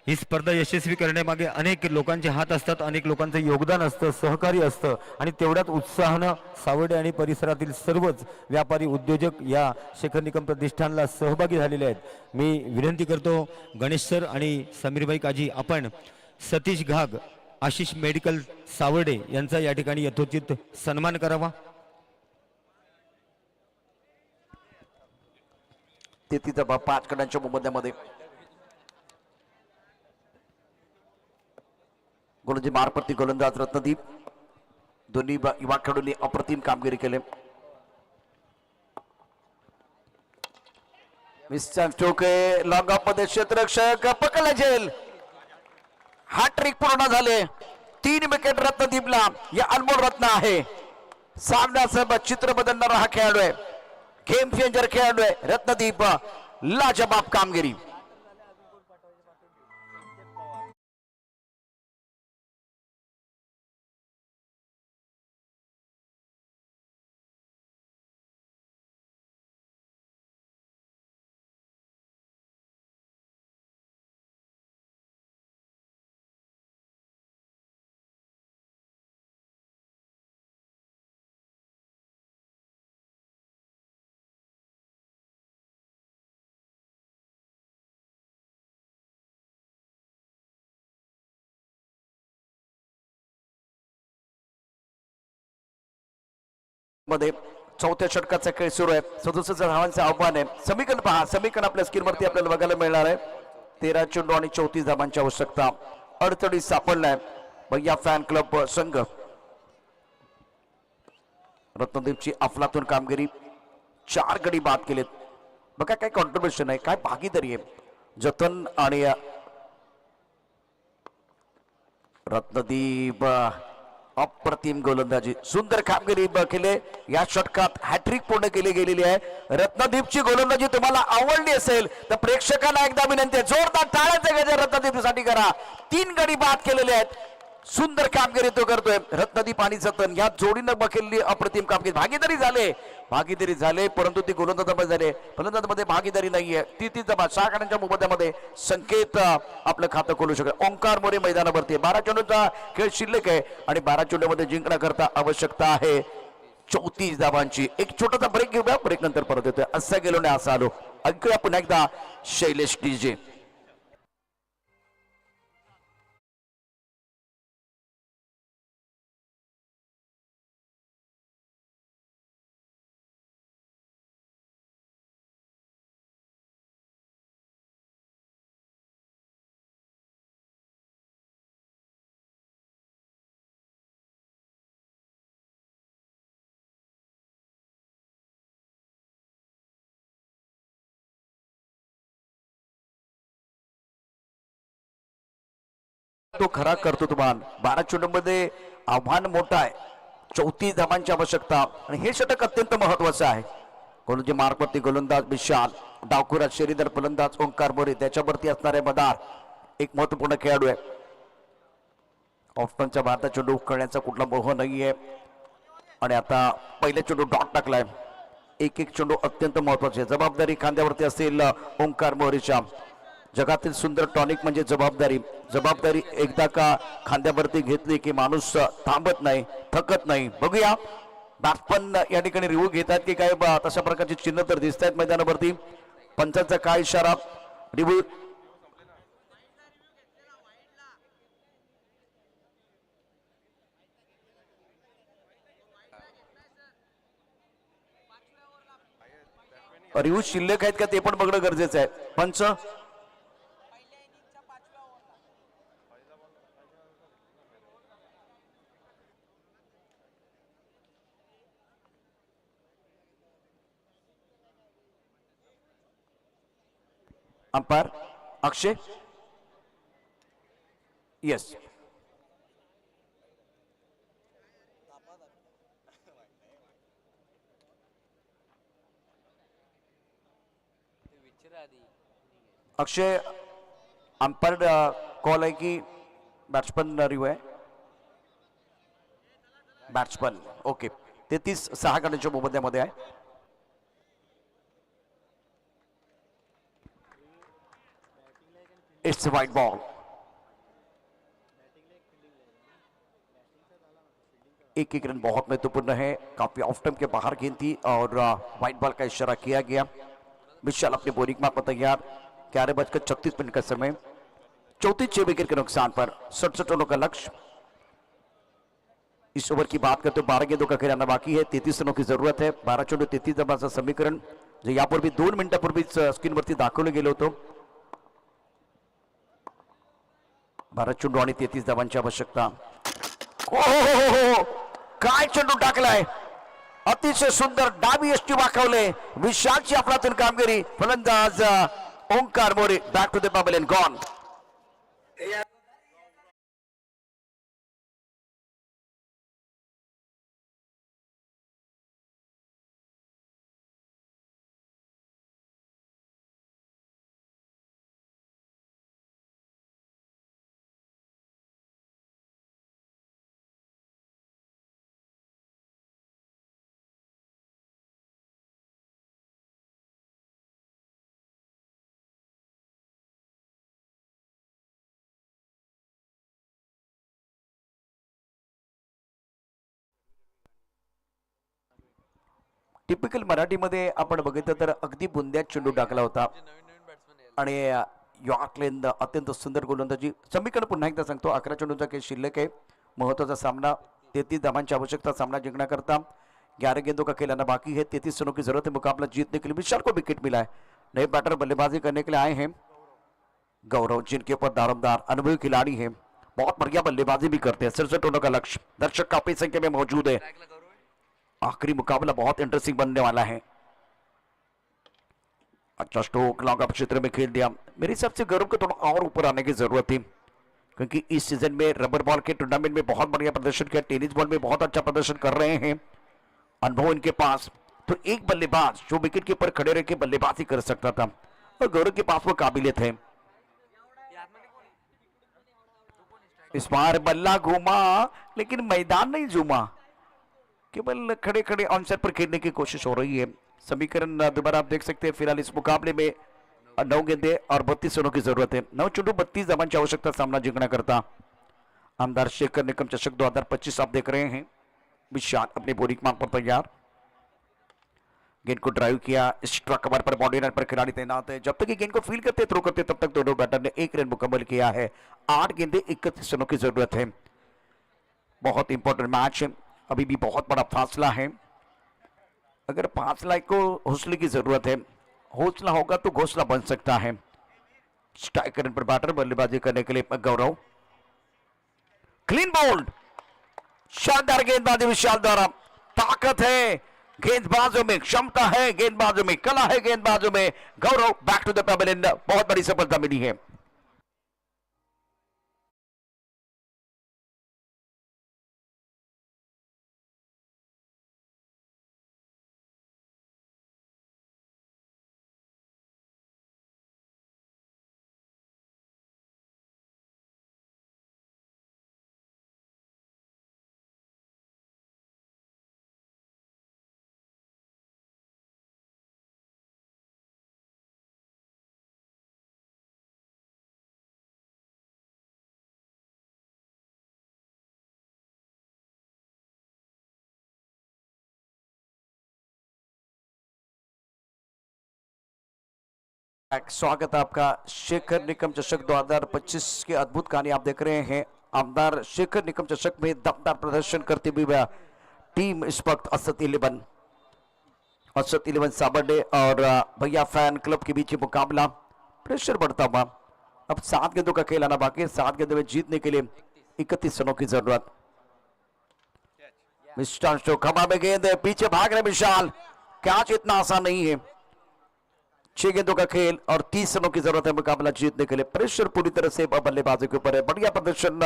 ही स्पर्धा यशस्वी करण्यामागे अनेक लोकांचे हात असतात, अनेक लोकांचं योगदान असतं, सहकार्य असतं आणि तेवढ्याच उत्साहानं सावर्डे आणि परिसरातील सर्वच व्यापारी उद्योजक या शेखर निकम प्रतिष्ठानला सहभागी झालेले आहेत. मी विनंती करतो गणेश सर आणि समीरभाई काजी, आपण सतीश घाग, आशिष मेडिकल सावर्डे यांचा या ठिकाणी यथोचित सन्मान करावा. तेहतीस 5 गड्यांच्या मोबदल्यामध्ये गोलंदाजी मारपट्टी गोलंदाज रत्नदीप, दोन्ही युवा खेळाडूंनी अप्रतिम कामगिरी केली. मिस्टर स्टोके लॉंग ऑफ मध्ये क्षेत्ररक्षक पकडला झेल. हॅट्रिक पूर्ण झाले. 3 विकेट रत्नदीपला. या अनमोल रत्न आहे. सामन्याचं चित्र बदलणारा हा खेळाडू आहे. गेम चेंजर खेळाडू आहे रत्नदीप. लाजबाब कामगिरी. मध्ये चौथ्या षटकाचा खेळ सुरू आहे. 67 धावांचं आव्हान आहे. समीकरण पहा. समीकरण आपल्या स्क्रीनवरती आपल्याला बघायला मिळणार आहे. 13 चेंडू आणि 34 धावांची आवश्यकता. अडचणी सापडलाय भैया फॅन क्लब संघ. रत्नदीपची अफलातून कामगिरी. 4 गडी बाद केलेत. बघा काय कॉन्ट्रीब्युशन आहे, काय भागीदारी आहे. जतन आणि रत्नदीप अप्रतिम गोलंदाजी, सुंदर कामगिरी केले. या षटकात हॅट्रिक पूर्ण केली गेलेली आहे. रत्नदीपची गोलंदाजी तुम्हाला आवडली असेल तर प्रेक्षकांना एकदा विनंती आहे, जोरदार टाळ्यांचा गजर रत्नदीपसाठी करा. 3 गडी बाद केलेले आहेत. सुंदर कामगिरी तो करतोय. रत्नदीप आणि जतन या जोडीनं बखेलली अप्रतिम कामगिरी. भागीदारी झाले परंतु ती गोलंदाजामध्ये झाले. फलंदाजामध्ये भागीदारी नाहीये. ती 6 गड्यांच्या मोबदल्यामध्ये संकेत आपलं खातं खोलू शकत. ओंकार मोरे मैदानावरती. 12 चेंडूचा खेळ शिल्लक आहे आणि 12 चेंडूमध्ये जिंकण्याकरता आवश्यकता आहे 34 धावांची. एक छोटासा ब्रेक घेऊया. ब्रेक नंतर परत येतोय. असं गेलो नाही असं आलो. ऐकूया पुन्हा एकदा शैलेश डीजे. तो खरा कर्तृत्ववान. 12 चेंडूमध्ये आव्हान मोठं आहे. 34 धावांची आवश्यकता आणि हे षटक अत्यंत महत्वाचं आहे. गोलंदाजी मार्गवरती गोलंदाज विशाल, डावखुरा शरीर फलंदाज ओंकार मोरे, त्याच्यावरती असणारे मदार एक महत्वपूर्ण खेळाडू आहे. ऑफस्टनच्या भारतात चेंडू करण्याचा कुठला मोह नाहीये आणि आता पहिल्या चेंडू डॉट टाकलाय. एक चेंडू अत्यंत महत्वाचे. जबाबदारी खांद्यावरती असेल ओंकार मोरेच्या. जगातील सुंदर टॉनिक म्हणजे जबाबदारी एकदा का खांद्यावरती घेतली की माणूस थांबत नाही, थकत नाही. बघूया बॅट्समन या ठिकाणी रिव्ह्यू घेतात की काय तशा प्रकारचे चिन्ह तर दिसत आहेत मैदानावरती. पंचांचा काय इशारा. रिव्ह्यू शिल्लक आहेत का ते पण बघणं गरजेचं आहे. पंच अंपायर अक्षय. येस, अक्षय अंपायर कॉल आहे की बॅट्समन रिव्ह्यू आहे. बॅट्समन. ओके, 33-6 गणांच्या मोबदल्यामध्ये आहे. It's white ball. एक रन बहुत महत्वपूर्ण है. काफी ऑफ टाइम के बाहर गेंद थी और वाइट बॉल का इशारा किया गया. विशाल अपने बोरिंग मार्क पर तैयार. 11:36 का समय. 34 विकेट के नुकसान पर 67 रनों का लक्ष्य. इस ओवर की बात करते 12 गेंदों का खेळाना बाकी है. 33 रनों की जरूरत है. 12 चेंडू 33 धावांचं समीकरण जे यापूर्वी 2 मिनिटांपूर्वीच स्क्रीनवरती दाखवलं गेलं होतं. 12 चेंडू आणि 33 धावांची आवश्यकता. हो, काय चेंडू टाकलाय. अतिशय सुंदर डावी यष्टी वाकवले. विशालची अफलातून कामगिरी. फलंदाज Omkar More back to the bubble and gone. Typical मराठीमध्ये आपण बघितलं तर अगदी बुंद्यात चेंडू टाकला होता आणि यॉर्कलँड अत्यंत सुंदर गोलंदाजी. समीकरण पुन्हा एकदा सांगतो. 11 चेंडूंचा खेळ शिल्लक आहे. महत्वाचा सामना. 33 धावांची आवश्यकता सामना जिंकण्याकरता. 11 गेंदों का खेलाना बाकी है. 33 रनों की जरूरत है मुकाबला जीतने के लिए. विशाल को विकेट मिला है. नए बैटर बल्लेबाजी करने के लिए आए हैं गौरव, जिनके ऊपर दारोमदार अनुभवी खिलाड़ी है. बहुत बढ़िया बल्लेबाजी भी करते हैं. 67 रनों का लक्ष्य. दर्शक काफी संख्या में मौजूद है. आखिरी मुकाबला बहुत इंटरेस्टिंग बनने वाला है. अच्छा स्ट्रोक लॉन्ग अप क्षेत्र में खेल दिया. मेरे हिसाब से गौरव को थोड़ा और ऊपर आने की जरूरत थी, क्योंकि इस सीजन में रबर बॉल के टूर्नामेंट में बहुत बढ़िया प्रदर्शन किया. टेनिस बॉल में बहुत अच्छा प्रदर्शन कर रहे हैं. अनुभव इनके पास. तो एक बल्लेबाज जो विकेट के ऊपर खड़े रह के बल्लेबाजी कर सकता था, और गौरव के पास वो काबिलियत है. इस बार बल्ला घूमा लेकिन मैदान नहीं झूमा. केवल खड़े खड़े ऑनसेट पर खेलने की कोशिश हो रही है. समीकरण दोबारा आप देख सकते हैं. फिलहाल इस मुकाबले में 9 गेंदे और 32 रनों की जरूरत है. 9 चेंडू 32 धावांची आवश्यकता सामना जिंकण्याकरता. आमदार शेखर निकम चषक 2025 आप देख रहे हैं. विशाल अपने बोरिंग मार्क पर तैयार. गेंद को ड्राइव किया. एक्स्ट्रा कवर पर बॉडी लाइन पर खिलाड़ी तैनात है. जब तक ये गेंद को फील करते थ्रो करते तब तक दोनों बैटर ने 1 रन मुकम्मल किया है. 8 गेंदे 31 रनों की जरूरत है. बहुत इंपॉर्टेंट मैच है. अभी भी बहुत बड़ा फासला है. अगर फासला को हौसले की जरूरत है. हौसला होगा तो घोसला बन सकता है. स्ट्राइक रन पर बैटर बल्लेबाजी करने के लिए गौरव. Clean bowled. शानदार गेंदबाजी विशाल द्वारा. ताकत है गेंदबाजों में, क्षमता है गेंदबाजों में, कला है गेंदबाजों में. Gaurav back to the pebble end बहुत बड़ी सफलता मिली है. स्वागत है आपका शेखर निकम चषक 2025 की अद्भुत कहानी आप देख रहे हैं. आमदार शेखर निकम चषक में दमदार प्रदर्शन करते हुए टीम इस वक्त असद 11 साबरडे और भैया फैन क्लब के बीच मुकाबला. प्रेशर बढ़ता हुआ. अब 7 गेंदों का खेल आना बाकी है. 7 गेंदों में जीतने के लिए 31 रनों की जरूरत. मिस्टर स्टोक हवा में गेंद है. पीछे भाग रहे विशाल. कैच इतना आसान नहीं है. 6 गेंदों का खेल और 30 रनों की जरूरत है मुकाबला जीतने के लिए. प्रेशर पूरी तरह से बल्लेबाजी के ऊपर है. बढ़िया प्रदर्शन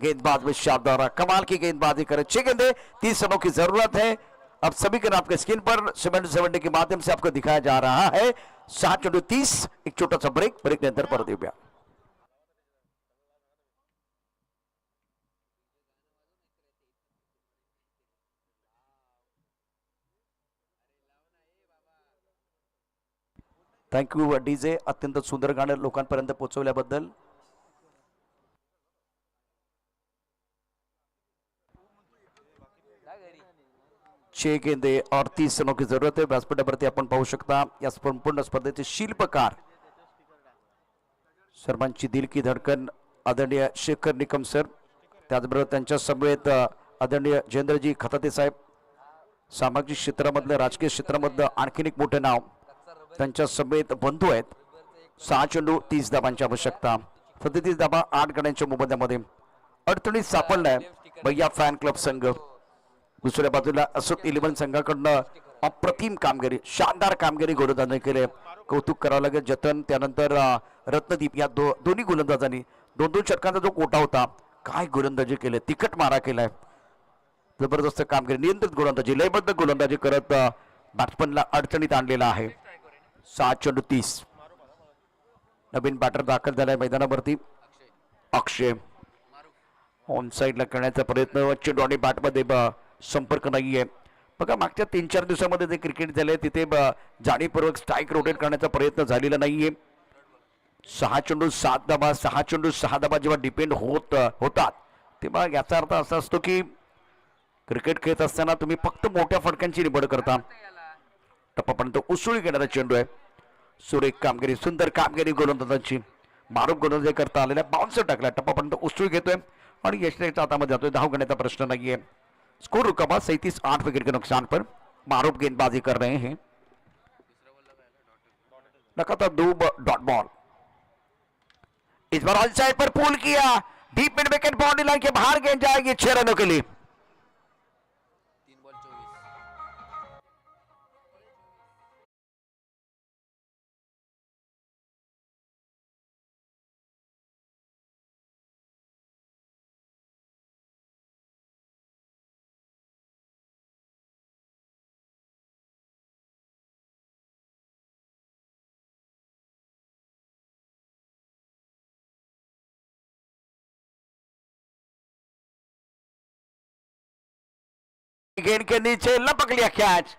गेंदबाज विशाल द्वारा. कमाल की गेंदबाजी करे. 6 गेंदे 30 रनों की जरूरत है. अब सभी के आपके स्क्रीन पर 770 के माध्यम से आपको दिखाया जा रहा है. 7 चेंडू 30. एक छोटा सा ब्रेक नंतर परत येऊया. थँक्यू डीजे, अत्यंत सुंदर गाणं लोकांपर्यंत पोहोचवल्याबद्दल. छह गेंदे और 30 रनों की जरूरत है. व्यासपीठावरती आपण पाहू शकता या संपूर्ण स्पर्धेचे शिल्पकार सर्वांची दिल की धडकन आदरणीय शेखर निकम सर, त्याचबरोबर त्यांच्या समवेत आदरणीय जयेंद्रजी खताते साहेब. सामाजिक क्षेत्रामधलं, राजकीय क्षेत्रामधलं आणखीन एक मोठं नाव, त्यांच्या समवेत बंधू आहेत. 6 चेंडू 30 धावांची आवश्यकता. 37 धावा 8 गड्यांच्या मोबदल्यामध्ये. अडचणीत सापडलाय भैया फॅन क्लब संघ. दुसऱ्या बाजूला अशोक 11 संघाकडनं अप्रतिम कामगिरी, शानदार कामगिरी गोलंदाजांनी केले. कौतुक करावं लागेल जतन, त्यानंतर रत्नदीप या दोन्ही गोलंदाजांनी 2-2 षटकांचा जो कोटा होता, काय गोलंदाजी केले, तिखट मारा केलाय, जबरदस्त कामगिरी, नियंत्रित गोलंदाजी, लयबद्ध गोलंदाजी करत बॅट्समनला अडचणीत आणलेला आहे. 7 चेंडू 30. नवीन बॅटर दाखल झालाय मैदानावरती, अक्षय. ऑन साईडला करण्याचा प्रयत्न, चेंडू आणि बॅटमध्ये संपर्क नाहीये. बघा मागच्या 3-4 दिवसामध्ये जे क्रिकेट झाले तिथे जाणीवपूर्वक स्ट्राईक रोटेट करण्याचा प्रयत्न झालेला नाहीये. 6 चेंडू 7 धावा, 6 चेंडू 6 धावा जेव्हा डिपेंड होतात तेव्हा याचा अर्थ असा असतो की क्रिकेट खेळत असताना तुम्ही फक्त मोठ्या फटक्यांची निवड करता. टप्पापर्यंत उसळी घेणारा चेंडू आहे. सुरेख कामगिरी, सुंदर कामगिरी गोलंदाजांची. मारूफ गोलंदाजी करता आलेला, बाउन्सर टाकला, टप्पापर्यंत उसळी घेतोय आणि यशच्या हातामध्ये जातोय. धाव घेण्याचा प्रश्न नाहीये. स्कोर रुका हुआ 37-8 विकेट के नुकसान पर. मारूफ गेंदबाजी कर रहे हैं. लगातार 2 डॉट बॉल. इस बार ऑन साइड पर पुल किया, deep mid wicket, boundary line के बाहर गेंद जाएगी 6 रनों के लिए. गेंद के नीचे लपक लिया कैच.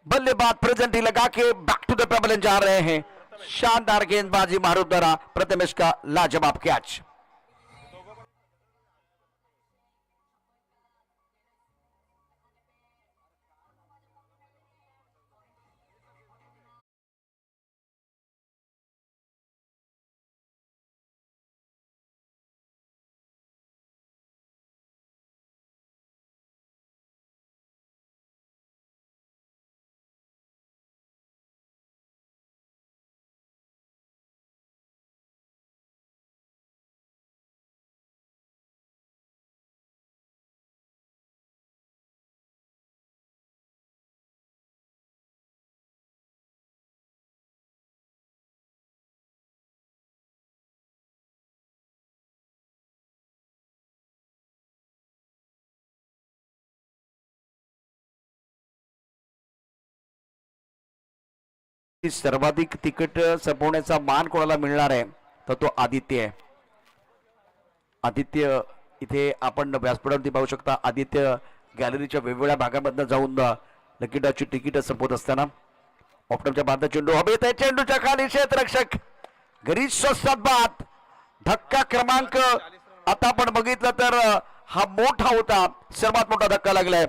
बल्लेबाज प्रेजेंटी लगा के बैक टू द पेबल जा रहे हैं. शानदार गेंदबाजी मारूफ द्वारा प्रथमेश का लाजवाब कैच. सर्वाधिक तिकीट संपवण्याचा मान कोणाला मिळणार आहे तर तो आदित्य आहे. आदित्य इथे आपण व्यासपीठावरती पाहू शकता. आदित्य गॅलरीच्या वेगवेगळ्या भागांमधून जाऊन लकीडाची तिकीट संपवत असताना ऑप्टमच्या बांधा चेंडू हवेत आहे. चेंडूच्या खाली क्षेत्ररक्षक गरीब स्वस्तात बाद. धक्का क्रमांक आता आपण बघितलं तर हा मोठा होता, सर्वात मोठा धक्का लागलाय.